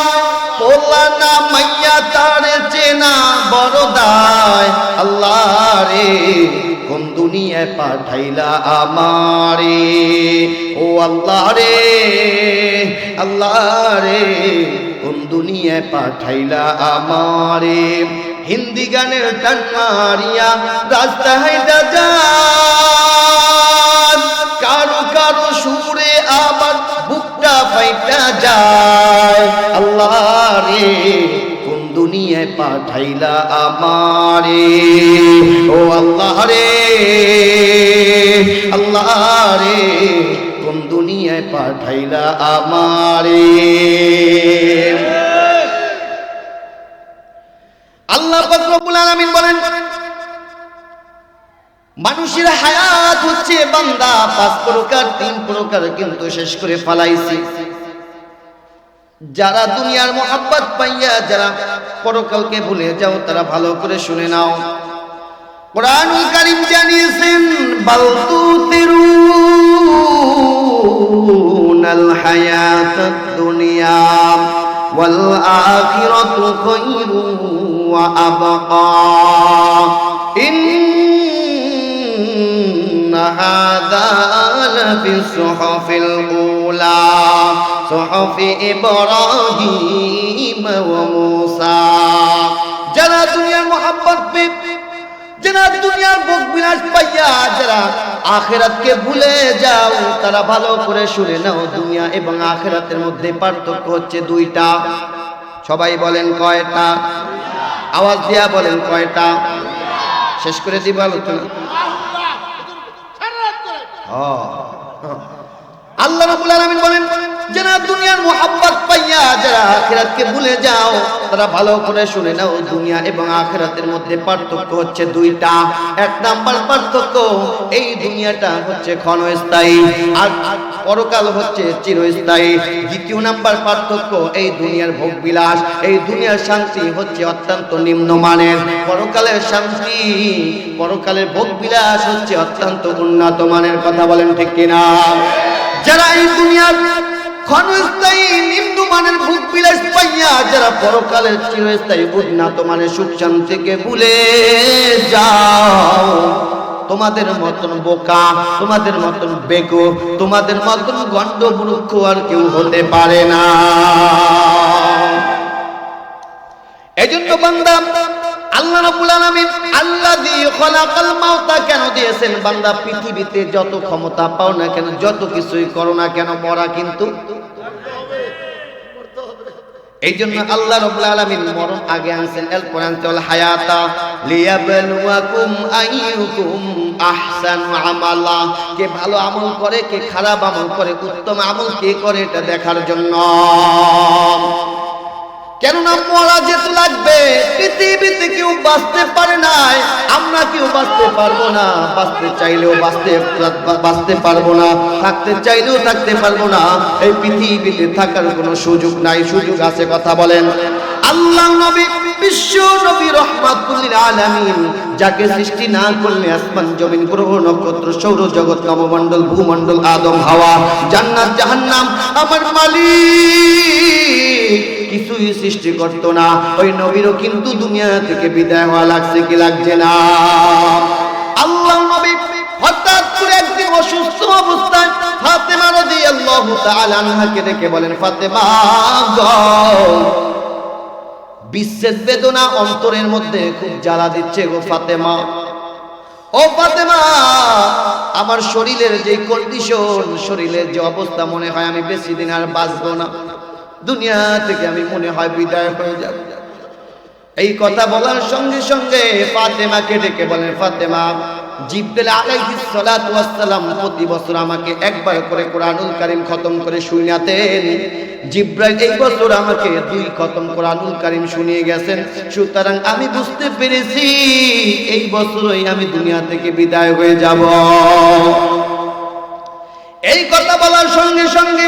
পোলা না মাইয়া তারে চেনা বড় দায়। আল্লাহ রে, কোন দুনিয়ায় পাঠাইলা আমারে? ও আল্লাহ রে, আল্লাহ রে, কোন দুনিয়ায় পাঠাইলা আমারে? হিন্দি গানের টান মারিয়া রাস্তা হাইটা যায়, কারো কারো সুরে আবার বুকটা ফাইটা যায়। আল্লাহ রে, কোন দুনিয়ায় পাঠাইলা আমারে? ও আল্লাহ রে, আল্লাহ রে, কোন দুনিয়ায় পাঠাইলা আমারে? আল্লাহ পাক রব্বুল আলামিন বলেন, মানুষের হায়াত হচ্ছে বান্দা 5 প্রকার, 3 প্রকার কিন্তু শেষ করে ফেলাইছি। যারা দুনিয়ার মোহাব্বত পাইয়া যারা পরকালকে ভুলে যাও, তারা ভালো করে শুনে নাও। কুরআনুল কারীম জানিয়েছেন, বাল তুতিরুনাল হায়াতাদ দুনিয়া ওয়াল আখিরাতু খায়রুন ওয়া আবকা ইন্না হাযা লাফি সুহুফিল উলা সুহুফি ইব্রাহিম ওয়া মূসা। যারা দুনিয়ার মোহাব্বত পেয়ে যারা দুনিয়ার ভোগ বিলাস পাইয়া যারা আখিরাতকে ভুলে যাও, তারা ভালো করে শুনে নাও, দুনিয়া এবং আখিরাতের মধ্যে পার্থক্য হচ্ছে দুইটা। সবাই বলেন কয়টা? আওয়াজ দিয়া বলেন কয়টা? শেষ করে দিব আলোচনা। আল্লাহ রাব্বুল আলামিন বলেন, যারা দুনিয়ার মুহাব্বত পাইয়া যারা আখিরাতকে ভুলে যাও, তারা ভালো করে শুনে নাও, দুনিয়া এবং আখিরাতের মধ্যে পার্থক্য হচ্ছে দুইটা। এক নাম্বার পার্থক্য, এই দুনিয়াটা হচ্ছে ক্ষণস্থায়ী আর পরকাল হচ্ছে চিরস্থায়ী। দ্বিতীয় নাম্বার পার্থক্য, এই দুনিয়ার ভোগবিলাস, এই দুনিয়ার শান্তি হচ্ছে অত্যন্ত নিম্নমানের, পরকালের শান্তি, পরকালের ভোগবিলাস হচ্ছে অত্যন্ত উন্নত মানের। কথা বলেন ঠিক কিনা? যারা এই দুনিয়ার ক্ষণস্থায়ী নিম্নমানের ভোগ বিলাস পাইয়া যারা পরকালের চিরস্থায়ী উন্নত মানের সুখ শান্তিকে ভুলে যাও, তোমাদের মতন বোকা, তোমাদের মতন বেকুব, তোমাদের মতন গন্ড মূর্খ আর কেউ হতে পারে না। এজন্য বান্দা, আল্লাহ রাব্বুল আলামিন আল্লাযী খলাকাল মাউতা কেন দিয়েছেন? বান্দা, পৃথিবীতে যত ক্ষমতা পাও না কেন, যত কিছুই করো না কেন, মরা কিন্তু এই জন্য আল্লাহ রাব্বুল আলামিন মরণ আগে আনছেন, এরপর আনছেন হায়াতা লিয়াবলুয়াকুম আইয়ুকুম আহসানু আমালা। কে ভালো আমল করে, কে খারাপ আমল করে, উত্তম আমল কে করে, এটা দেখার জন্য। কেননা মরা যেতে লাগবে, পৃথিবীতে কেউ বাঁচতে পারে নাই, আমরা কেউ বাঁচতে পারবো না, বাঁচতে চাইলেও বাঁচতে পারবো না, থাকতে চাইলেও থাকতে পারবো না। এই পৃথিবীতে থাকার কোনো সুযোগ নাই, সুযোগ আছে? কথা বলেন। আল্লাহ নবী, বিশ্ব নবী রাহমাতুল লিল আলামিন, যাকে সৃষ্টি না করলে আসমান জমিন গ্রহ নক্ষত্র সৌর জগৎ নবমণ্ডল ভূমণ্ডল আদম হাওয়া জান্নাত জাহান্নাম আমার মালিক কিছুই সৃষ্টি করতো না। ওই নবীরও কিন্তু দুনিয়া থেকে বিদায় হওয়া লাগছে কি লাগছে না? আল্লাহ নবী হঠাৎ করে একদিন অসুস্থ অবস্থায় ফাতেমা রাদিয়াল্লাহু তাআলা আনহাকে ডেকে বলেন, ফাতেমা গো, বিচ্ছেদ বেদনা অন্তরের মধ্যে খুব জ্বালা দিচ্ছে গো ফাতেমা। ও ফাতেমা, আমার শরীরের যে কন্ডিশন, শরীরের যে অবস্থা, মনে হয় আমি বেশি দিন আর বাঁচবো না, দুনিয়া থেকে আমি মনে হয় বিদায় হয়ে যাব। এই কথা বলার সঙ্গে সঙ্গে ফাতেমাকে ডেকে বলেন, ফাতেমা, জিবরিল আলাইহিস সালাতু ওয়াস সালাম প্রতি বছর আমাকে একবার করে কোরআনুল কারীম খতম করে শুনাতেন। জিবরাইল এই বছর আমাকে 2 খতম কোরআনুল কারীম শুনিয়ে গেছেন। সুতরাং আমি বুঝতে পেরেছি এই বছরই আমি দুনিয়া থেকে বিদায় হয়ে যাব। এই কথা বলার সঙ্গে সঙ্গে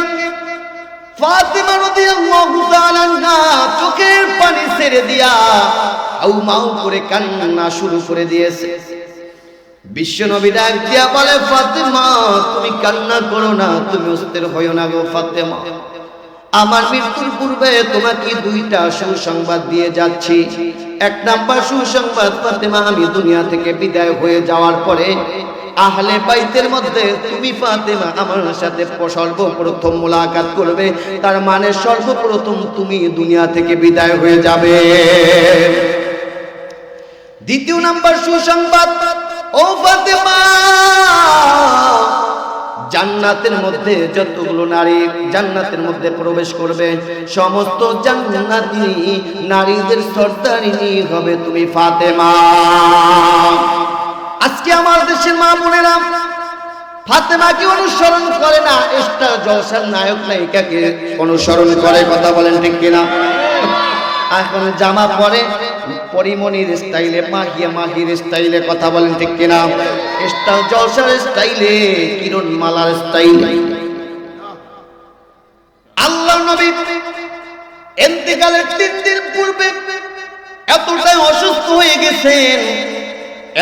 ফাতেমা রাদিয়াল্লাহু তাআলা আনহা চোখের পানি ছেড়ে দিয়া আউ মাউ করে কান্না শুরু করে দিয়েছে। বিশ্বনবী ডাক দিয়া বলে, ফাতেমা, তুমি কান্না করো না, তুমি অস্থির হইও না গো ফাতেমা। আমার মৃত্যুর পূর্বে তোমাকে 2টা সুসংবাদ দিয়ে যাচ্ছি। এক নাম্বার সুসংবাদ, ফাতেমা, আমি দুনিয়া থেকে বিদায় হয়ে যাওয়ার পরে আহলে বাইতের মধ্যে তুমি ফাতেমা আমার সাথে সর্বপ্রথম মুলাকাত করবে, তার মানে সর্বপ্রথম তুমি দুনিয়া থেকে বিদায় হয়ে যাবে। দ্বিতীয় নাম্বার সুসংবাদ, ও ফাতেমা, জান্নাতের মধ্যে যতগুলো নারী জান্নাতের মধ্যে প্রবেশ করবে, সমস্ত জান্নাতি নারীদের সর্দারিনী হবে তুমি ফাতেমা। আজকে আমার দেশের মা বোনেরা ফাতেমাকে অনুসরণ করে না, স্টার জলসার নায়ক নায়িকাকে অনুসরণ করে। কথা বলেন ঠিক কিনা? এখন জামা পরে পরিমণির স্টাইলে, মাহির স্টাইলে। কথা বলেন ঠিক কিনা? স্টার জলসার স্টাইলে, কিরণ মালার স্টাইলে। আল্লাহ নবী ইন্তেকালের 3 দিন পূর্বে এতটাই অসুস্থ হয়ে গেছেন,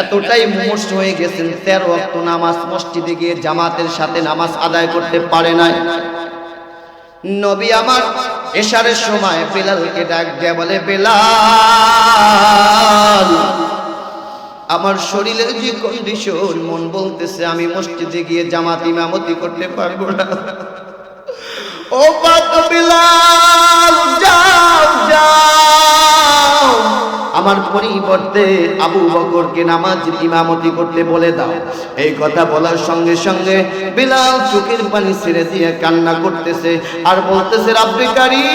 এতটাই মুমূর্ষ হয়ে গেছেন, 13 ওয়াক্ত নামাজ মসজিদে গিয়ে জামাতের সাথে নামাজ আদায় করতে পারে নাই। নবী আমার এশারের সময় বেলালকে ডাক দিয়ে বলে, বেলাল, আমার শরীরের যে কন্ডিশন, মন বলতেছে আমি মসজিদে গিয়ে জামাত ইমামতি করতে পারবো না। ও পাক বেলাল, যাও যাও, আমার পরিবর্তে আবু বকরকে নামাজের ইমামতি করতে বলে দাও। এই কথা বলার সঙ্গে সঙ্গে বিলাল চোখের পানি ছেড়ে দিয়ে কান্না করতেছে আর বলতেছে, রাব্বে কারীম,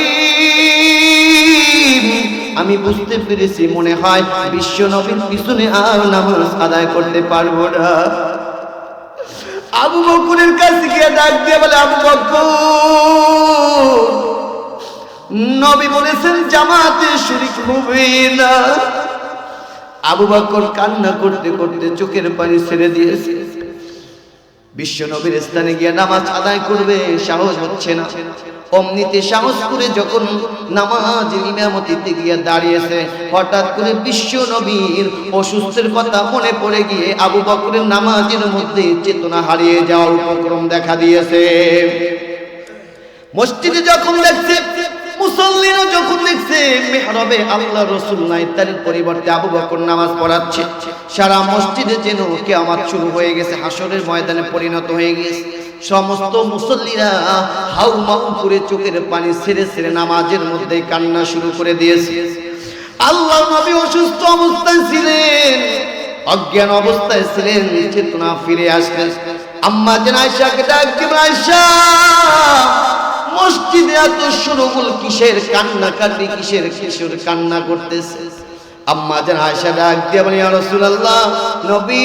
আমি বুঝতে পেরেছি মনে হয় বিশ্ব নবীর পিছনে আর নামাজ আদায় করতে পারবো না। আবু বকরের কাছে গিয়ে ডাক দিয়ে বলে, আবু বকর, নবী বলেছেন জামাতে শরীক হবে না। আবু বকর কান্না করতে করতে চোখের পানি ছেড়ে দিয়েছে। বিশ্ব নবীর স্থানে গিয়ে নামাজ আদায় করবে, সাহস হচ্ছে না। অমনিতে সাহস করে যখন নামাজের ইমামতিতে গিয়ে দাঁড়িয়েছে, হঠাৎ করে বিশ্ব নবীর অসুস্থের কথা মনে পড়ে গিয়ে আবু বকরের নামাজের মধ্যে চেতনা হারিয়ে যাওয়ার উপক্রম দেখা দিয়েছে। মসজিদে যখন দেখছে, মুসল্লিরা যখন দেখছে মেহরাবে আল্লাহ রাসূল নাই, তার পরিবর্তে আবু বকর নামাজ পড়াচ্ছে, সারা মসজিদে যেন কিয়ামত শুরু হয়ে গেছে, হাসরের ময়দানে পরিণত হয়ে গেছে। সমস্ত মুসল্লিরা হাউমাউ করে চোখের পানি ছেড়ে ছেড়ে নামাজের মধ্যে কান্না শুরু করে দিয়েছে। আল্লাহ নবী অসুস্থ অবস্থায় ছিলেন, অজ্ঞান অবস্থায় ছিলেন, চেতনা ফিরে আসলেন। আম্মা জান আয়েশাকে ডাক দিয়ে, আয়েশা, মসজিদে এত শোরগোল কিসের, কান্নাকাটি কিসের, কিশোর কান্না করতেছে? আম্মা জান আয়েশা ডাক দিয়ে বলে, ইয়া রাসূলুল্লাহ, নবী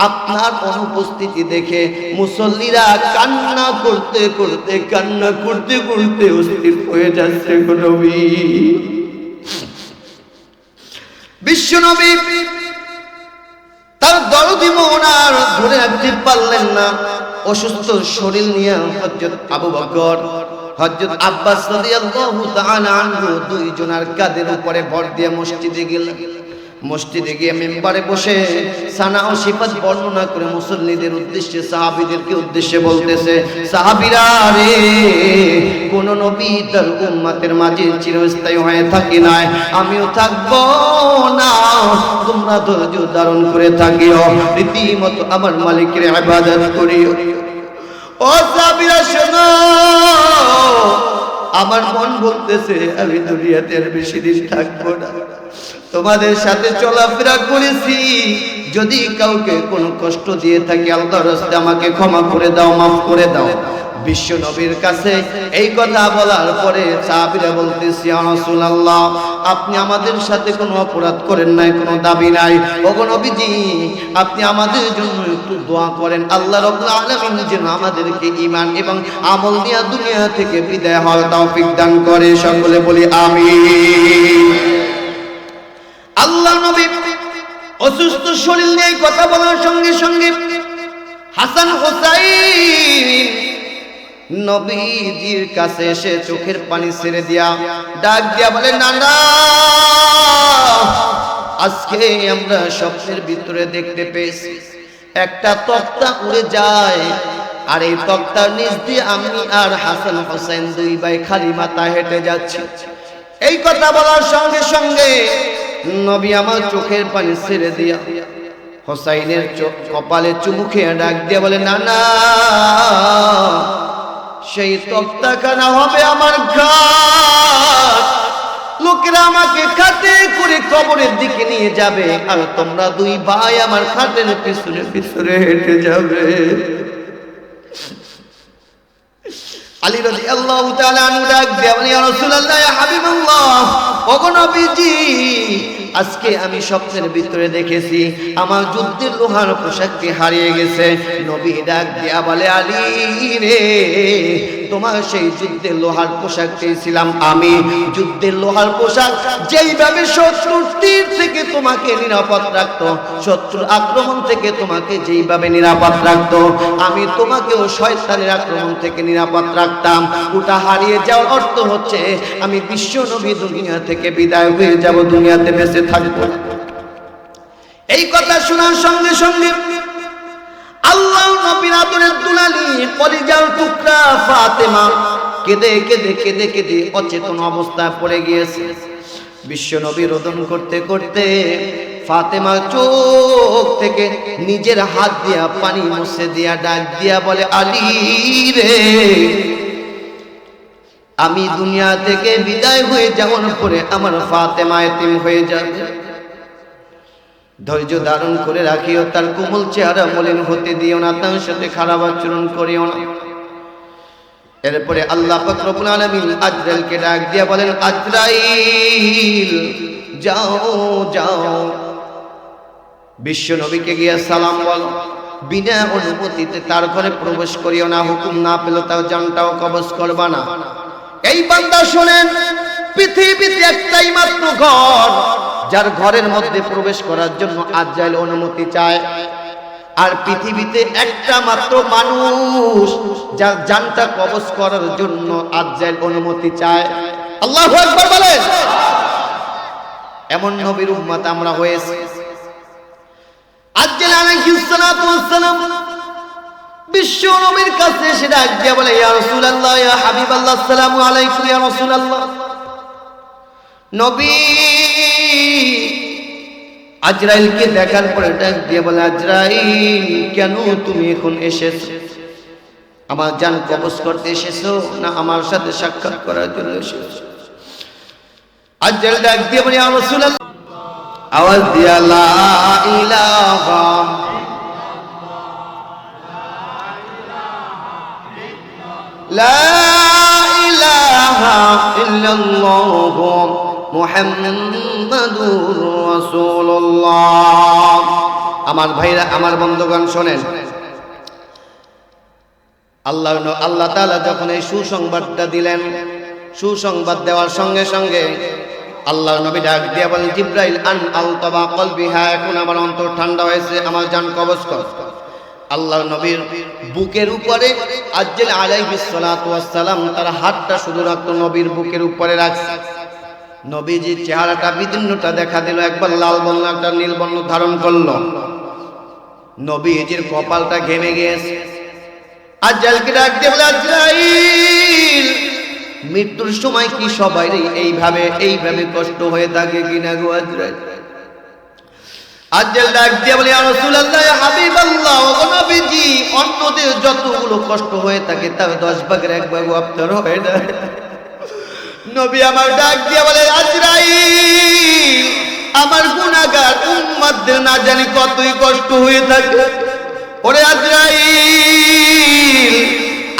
আপনার অনুপস্থিতি দেখে মুসল্লিরা কান্না করতে করতে অস্থির হয়ে যাচ্ছে গো নবী। বিশ্ব নবী তার দরদি মন আর ধরে রাখতে পারলেন না। অসুস্থ শরীর নিয়ে হযরত আবু বকর, হযরত আব্বাস রাদিয়াল্লাহু তাআলা আনহু দুইজনের কাঁধের উপরে ভর দিয়ে মসজিদে গেলেন। মসজিদে গিয়ে মিম্বারে বসে সানা ও সিফাত বর্ণনা করে মুসল্লিদের উদ্দেশ্যে, সাহাবীদেরকে উদ্দেশ্যে বলতেছে, সাহাবীরা রে, কোন নবী তার উম্মতের মাঝে চিরস্থায়ী হয়ে থাকে নাই, আমিও থাকবো না। তোমরা ধৈর্য ধারণ করে থাকিও, রীতিমতো আমার মালিকের ইবাদত করিও। ও সাহাবীরা শোনো, আমার মন বলতেছে আমি দুনিয়াতে আর বেশি দিন থাকবো না। তোমাদের সাথে চলাফেরা করেছি, যদি কাউকে কোনো কষ্ট দিয়ে থাকি আল্লাহর রাস্তায় আমাকে ক্ষমা করে দাও, মাফ করে দাও। বিশ্ব নবীর কাছে এই কথা বলার পরে সাহাবীরা বলতেছে, ইয়া রাসূলুল্লাহ, আপনি আমাদের সাথে কোনো অপরাধ করেন নাই, কোনো দাবি নাই। ওগো নবীজি, আপনি আমাদের জন্য একটু দোয়া করেন, আল্লাহ রাব্বুল আলামিন যেন আমাদেরকে ঈমান এবং আমল নিয়ে দুনিয়া থেকে বিদায় হওয়ার তৌফিক দান করে। সকলে বলি আমিন। আল্লাহ নবী অসুস্থ শরীর নিয়ে কথা বলার সঙ্গে সঙ্গে হাসান হোসাইন নবীজির কাছে এসে চোখের পানি ছেড়ে দিয়া ডাক দিয়া বলে, নানা, আজকে আমরা স্বপ্নের ভিতরে দেখতে পেয়েছি একটা তক্তা উড়ে যায়, আর এই তক্তার নিচ দিয়ে আমি আর হাসান হোসেন দুই ভাই খালি মাথা হেঁটে যাচ্ছি। এই কথা বলার সঙ্গে সঙ্গে নবী আমার চোখের পানি ছেড়ে দিয়া হোসাইনের কপালে চুমু খেয়ে ডাক দিয়ে বলে, নানা, সেই তক্তাখানা হবে আমার ঘাট, লোকেরা আমাকে খাটে করে কবরের দিকে নিয়ে যাবে, আর তোমরা দুই ভাই আমার খাটের পিছনে পিছনে হেঁটে যাবে। আলী রাদিয়াল্লাহু তাআলা আনহু ডাক দিয়ে বলে, ইয়া রাসূলুল্লাহ, ইয়া হাবিবাল্লাহ, ওগো নবীজি, আজকে আমি স্বপ্নের ভিতরে দেখেছি আমার যুদ্ধের লোহার পোশাকটি হারিয়ে গেছে। নবী ডাক দিয়া বলে, আলী রে, তোমার সেই যুদ্ধের লোহার পোশাকটি ছিলাম আমি। যুদ্ধের লোহার পোশাক যেইভাবে শত্রুর তীর থেকে তোমাকে নিরাপদ রাখতো, শত্রুর আক্রমণ থেকে তোমাকে যেইভাবে নিরাপদ রাখতো, আমি তোমাকেও শয়তানের আক্রমণ থেকে নিরাপদ রাখতাম। ওটা হারিয়ে যাওয়ার অর্থ হচ্ছে আমি বিশ্ব নবী দুনিয়া থেকে বিদায় হয়ে যাব, দুনিয়াতে বেঁচে থাকবো। এই কথা শোনার সঙ্গে সঙ্গে আল্লাহ নবীর আদরের দুলালি কলিজার টুকরা ফাতেমা কেঁদে কেঁদে কেঁদে কেঁদে অচেতন অবস্থায় পড়ে গিয়েছে। বিশ্ব নবী রোদন করতে করতে ফাতেমা চোখ থেকে নিজের হাত দিয়া পানি মুছে দিয়া ডাক দিয়া বলে, আলী রে, আমি দুনিয়া থেকে বিদায় হয়ে যাওয়ার পরে আমার ফাতেমা এতিম হয়ে যাবে। ধৈর্য ধারণ করে রাখিও, তার কোমল চেহারা মলিন হতে দিও না, তার সাথে খারাপ আচরণ করিও না। এরপরে আল্লাহ পাক রব্বুল আলামিন আজরাইলকে ডাক দিয়ে বলেন, আজরাইল যাও যাও, বিশ্ব নবীকে গিয়ে সালাম বলো, বিনা অনুমতিতে তার ঘরে প্রবেশ করিও না, হুকুম না পেলে তার জানটাও কবজ করবা না। এই বান্দা শুনেন, পৃথিবীতে একটাই মাত্র ঘর যার ঘরের মধ্যে প্রবেশ করার জন্য আজরাইল অনুমতি চায়, আর পৃথিবীতে একটা মাত্র মানুষ যার জানটা কবজ করার জন্য আজরাইল অনুমতি চায়। আল্লাহু আকবার বলেন। এমন নবীর উম্মত আমরা হয়েছি। আজরাইল আলাইহিস সালাতু ওয়াস সালাম বিশ্ব নবীর কাছে এসে ডাক দিয়ে বলে, ইয়া রাসূলুল্লাহ, ইয়া হাবিবাল্লাহ, আসসালামু আলাইকুম ইয়া রাসূলুল্লাহ। নবী আজরাইলকে দেখার পরে ডাক দিয়ে বলে, আজরাইল কেন তুমি এখন এসেছো? আমার জান কবজ করতে এসেছো না আমার সাথে সাক্ষাৎ করার জন্য এসেছো? আজরাইল ডাক দিয়ে বলে, ইয়া রাসূলুল্লাহ, আওয়াজ দিয়া লা ইলাহা লা ইলাহা ইল্লাল্লাহ মুহাম্মাদুর রাসূলুল্লাহ। আমার ভাইরা, আমার বন্ধুগণ শোনেন, আল্লাহ তাআলা যখন এই সুসংবাদটা দিলেন, সুসংবাদ দেওয়ার সঙ্গে সঙ্গে আল্লাহর নবী ডাক দিয়ে বলেন, জিবরাইল আন আলতাবা কলবিহা, এখন আমার অন্তর ঠান্ডা হয়েছে, আমার জান কবজ কর। আল্লাহর নবীর বুকের উপরে আজরাইল আলাইহিস সালাতু ওয়াস সালাম তার হাতটা শুধু রাখতো নবীর বুকের উপরে রাখছে। নবীজির চেহারাটা বিদীর্ণতা দেখা দিল, একবার লাল বর্ণ একটা নীল বর্ণ ধারণ করলো। নবীজির কপালটা ঘেমে গিয়েছে। আজরাইলকে ডাক দিয়ে বলে, আজরাইল মৃত্যুর সময় কি সবাই এইভাবে কষ্ট হয়ে থাকে কিনা গো আজরাইল? আজরাইল ডাক দিয়ে বলে, ইয়া রাসূলুল্লাহ, ইয়া হাবিবাল্লাহ, ও নবীজি, অন্যদের যতগুলো কষ্ট হয়ে থাকে তার 10 ভাগের 1 ভাগও আপনার হয় না। নবী আমার ডাক দিয়ে বলে, আজরাইল আমার গুনাহগার উম্মতদের না জানি কতই কষ্ট হয়ে থাকে। ওরে আজরাইল,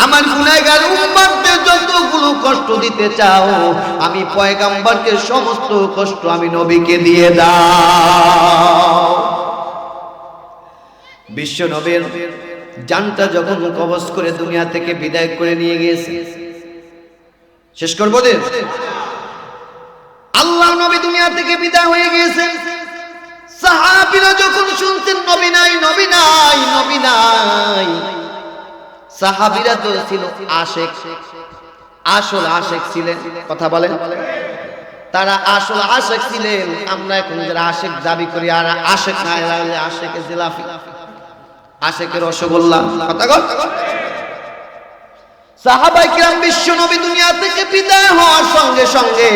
আমার গুনাহগার উম্মতদের যতগুলো কষ্ট দিতে চাও, আমি পয়গম্বরকে সমস্ত কষ্ট আমি নবীকে দিয়ে দাও। বিশ্ব নবীর জানটা যখন কবজ করে দুনিয়া থেকে বিদায় করে নিয়ে গিয়েছে, শেষ করবো দিন, আল্লাহ নবী দুনিয়া থেকে বিদায় হয়ে গিয়েছেন। সাহাবীরা যখন শুনছেন নবী নাই, নবী নাই, নবী নাই, সাহাবীরা তো ছিল আশিক, আসল আশিক ছিলেন। কথা বলেন, তারা আসল আশিক ছিলেন। আমরা এখন যারা আশিক দাবি করি, আর আশিক না, আশিকের জিলাপি, আশিকের রসগোল্লা। কথা বল। সাহাবায়ে কিরাম বিশ্ব নবী দুনিয়া থেকে বিদায় হওয়ার সঙ্গে সঙ্গে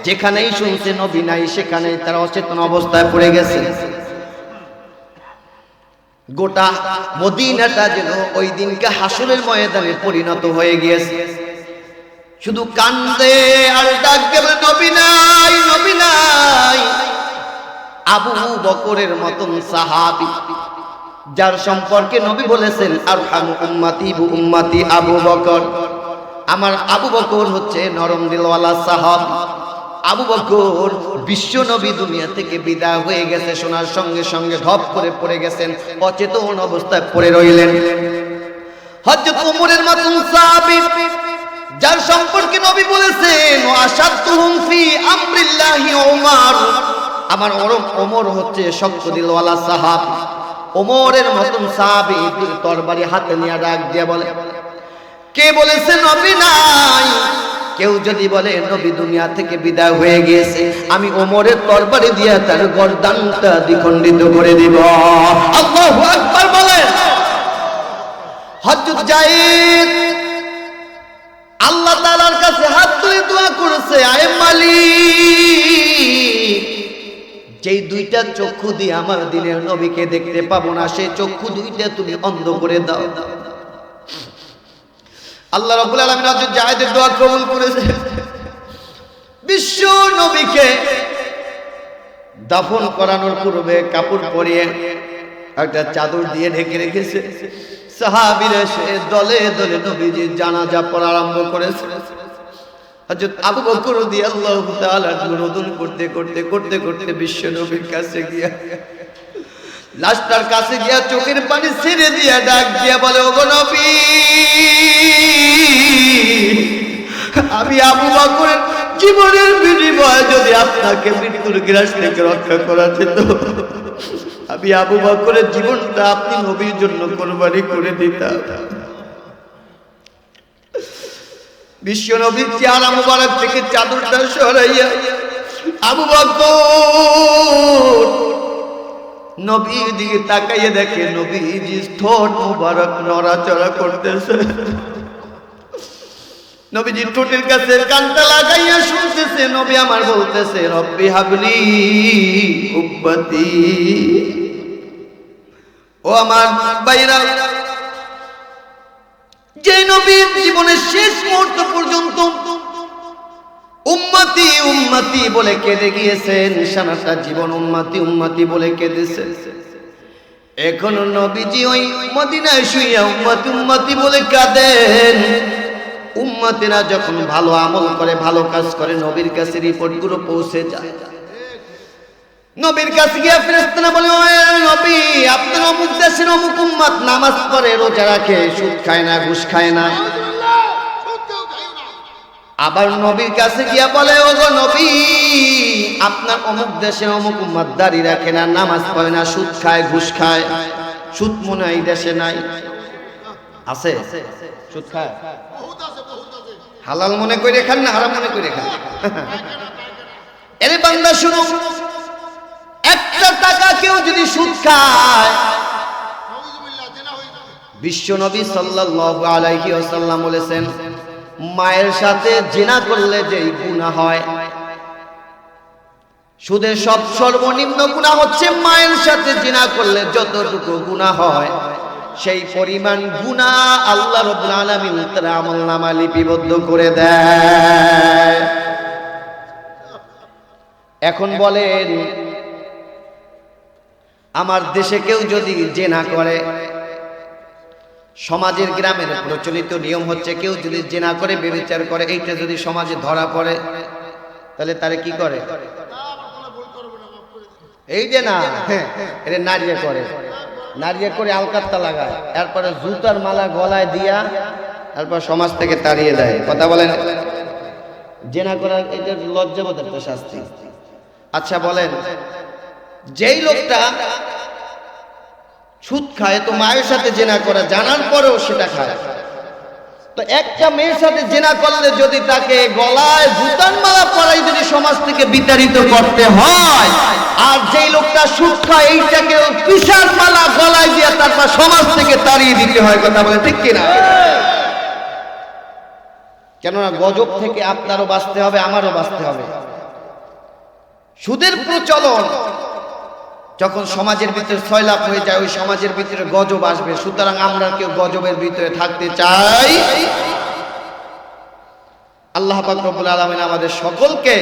যেখানেই শুনছে নবী নাই, সেখানেই তারা অচেতন অবস্থায় পড়ে গেছে। গোটা মদিনাটা যেন ওই দিনকে হাসরের ময়দানে পরিণত হয়ে গিয়েছে। শুধু কান্দে আর ডাক দেবে, নবী নাই, নবী নাই। আবু বকরের মতন সাহাবী, যার সম্পর্কে নবী বলেছেন, আরহামু উম্মতি বি উম্মতি আবু বকর, আমার আবু বকর হচ্ছে নরম দিলওয়ালা সাহাবী। আবু বকর বিশ্ব নবী দুনিয়া থেকে বিদায় হয়ে গেছে শোনার সঙ্গে সঙ্গে ধপ করে পড়ে গেছেন, অচেতন অবস্থায় পড়ে রইলেন। হযরত ওমরের মতন সাহাবী, যার সম্পর্কে নবী বলেছেন, আশাদতুহুম ফি আমরিল্লাহি ওমর, আমার ওমর হচ্ছে শক্ত দিলওয়ালা সাহাবী। ওমরের মতন সাহাবী তরবারি হাতে নিয়ে ডাক দিয়ে বলে, কে বলেছে নবী নাই? কেউ যদি বলে নবী দুনিয়া থেকে বিদায় হয়ে গিয়েছে, আমি ওমরের তরবারি দিয়ে তার গর্দানটা দ্বিখণ্ডিত করে দিব। আল্লাহু আকবার বলেন। হযরত যায়েদ আল্লাহ তাআলার কাছে হাত তুলে দোয়া করেছে, আয় মালিক, যেই দুইটা চক্ষু দিয়ে আমার দিনের নবীকে দেখতে পাবো না, সেই চক্ষু দুইটা তুমি অন্ধ করে দাও। আল্লাহ রাব্বুল আলামিন হযরত জায়েদের দোয়া কবুল করেছে। বিশ্ব নবীকে দাফন করানোর পূর্বে কাপড় পরিয়ে একটা চাদর দিয়ে ঢেকে রেখেছে। সাহাবীরা এসে দলে দলে নবীজির জানাজা পড়া আরম্ভ করেছে। হযরত আবু বকর রাদিয়াল্লাহু তাআলা গুণদন করতে করতে করতে করতে বিশ্ব নবীর কাছে গিয়া লাশটার কাছে গিয়া চোখের পানি ছেড়ে দিয়া ডাক দিয়া বলে, ওগো নবী, আমি আবু বকরের জীবনের বিনিময়ে যদি আপনাকে মৃত্যুর গ্রাস থেকে রক্ষা করা যেত, আমি আবু বকরের জীবনটা আপনি নবীর জন্য কোরবানি করে দিতাম। বিশ্ব নবীর চেহারা মুবারক থেকে চাদরটা সরাইয়া আবু বকর নবীর দিকে তাকাইয়ে দেখে নবীজি ঠোঁট মুবারক নড়াচড়া করতেছে। নবীজি ঠোঁটের কাছে কানটা লাগাইয়া শুনতেছে। নবী আমার বলতেছে, রব্বি হাবলি উম্মতি। ও আমার ভাইরা, যে নবীর জীবনের শেষ মুহূর্ত পর্যন্ত উম্মতি উম্মতি বলে কেঁদে গিয়েছেন, সারাটা জীবন উম্মতি উম্মতি বলে কেঁদেছেন, এখনো নবীজি ওই মদিনায় শুইয়া উম্মতি উম্মতি বলে কাঁদেন। উম্মতিরা যখন ভালো আমল করে, ভালো কাজ করে, নবীর কাছে রিপোর্টগুলো পৌঁছে যায়। নবীর কাছে গিয়ে ফেরেশতারা বলে, ও নবী, আপনার অমুক দেশের অমুক উম্মত নামাজ পড়ে, রোজা রাখে, সুদ খায় না, ঘুষ খায় না। আবার নবীর কাছে গিয়া বলে, ওগো নবী, আপনার অমুক দেশের অমুক উম্মত দাড়ি রাখে না, নামাজ পড়ে না, সুদ খায়, ঘুষ খায়। সুদ মনে হয় এই দেশে নাই, আছে? সুদ খায়? হালাল মনে করে খান না হারাম মনে করে খান? এরে বান্দা শুনো, একটা টাকা কেউ যদি সুদ খায়, বিশ্ব নবী সাল্লাল্লাহু আলাইহি ওয়াসাল্লাম বলেছেন, মায়ের সাথে জিনা করলে যেই গুনাহ হয়, সুদের সর্বনিম্ন গুনাহ হচ্ছে মায়ের সাথে জিনা করলে যতটুকু গুনাহ হয়, সেই পরিমাণ গুনাহ আল্লাহ রাব্বুল আলামিন তার আমলনামা লিপিবদ্ধ করে দেয়। এখন বলেন, আমার দেশে কেউ যদি জিনা করে, সমাজের গ্রামের প্রচলিত নিয়ম হচ্ছে কেউ যদি জিনা করে, ব্যভিচার করে, এইটা যদি সমাজে ধরা পড়ে, তাহলে তারে কি করে? এই যে না, এটা নারিয়ে করে, নারিয়ে করে আলকাত্তা লাগায়, এরপরে জুতার মালা গলায় দিয়া তারপর সমাজ থেকে তাড়িয়ে দেয়। কথা বলেন, জিনা করার এটা লজ্জাবোধের একটা শাস্তি। আচ্ছা বলেন, যেই লোকটা সুদ খায়, তো মায়ের সাথে জিনা করা জানার পরেও সেটা খায়, তো একটা মেয়ের সাথে জিনা করলে যদি তাকে গলায় জুতার মালা পরাই যদি সমাজ থেকে বিতাড়িত করতে হয়, আর যেই লোকটা সুদ খায় এইটাকে পিসার মালা গলায় দিয়ে তারপর সমাজ থেকে তাড়িয়ে দিতে হয়। কথা বলে ঠিক কিনা? কেননা গজব থেকে আপনারও বাঁচতে হবে, আমারও বাঁচতে হবে। সুদের প্রচলন যখন সমাজের ভিতরে সয়লাভ হয়ে যায়, ওই সমাজের ভিতরে গজব আসবে। সুতরাং আমরা কেউ গজবের ভিতরে থাকতে চাই। আল্লাহ পাক রব্বুল আলামিন আমাদের সকলকে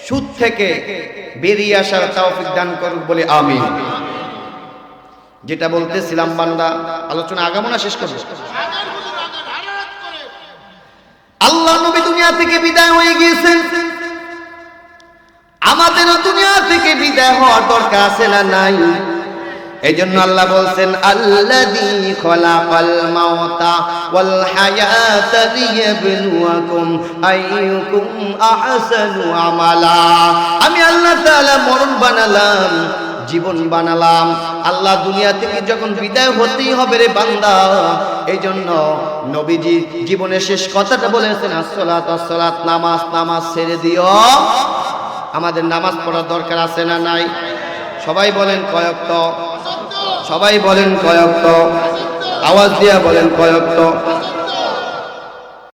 সুদ থেকে বেরিয়ে আসার তৌফিক দান করুক বলে আমিন। যেটা বলতেছিলাম, বান্দা আলোচনা আগামো না শেষ করব? আল্লাহ নবী দুনিয়া থেকে বিদায় হয়ে গিয়েছেন, আমাদেরও দুনিয়া থেকে বিদায় হওয়ার দরকার আছে না নাই? এই জন্য আল্লাহ বলছেন, আল্লাযী খলাকাল মাউতা ওয়াল হায়াতা লিয়াবলুয়াকুম আইয়ুকুম আহসানু আমালা। আমি আল্লাহ তাআলা মরণ বানালাম, জীবন বানালাম। আল্লাহ দুনিয়া থেকে যখন বিদায় হতেই হবে রে বান্দা, এই জন্য নবীজি জীবনের শেষ কথাটা বলেছেন, আসসালাতু আসসালাত, নামাজ নামাজ ছেড়ে দিও। আমাদের নামাজ পড়ার দরকার আছে না নাই? সবাই বলেন কয়েকত, সবাই বলেন কয়েকত, আওয়াজ দিয়া বলেন কয়েকত।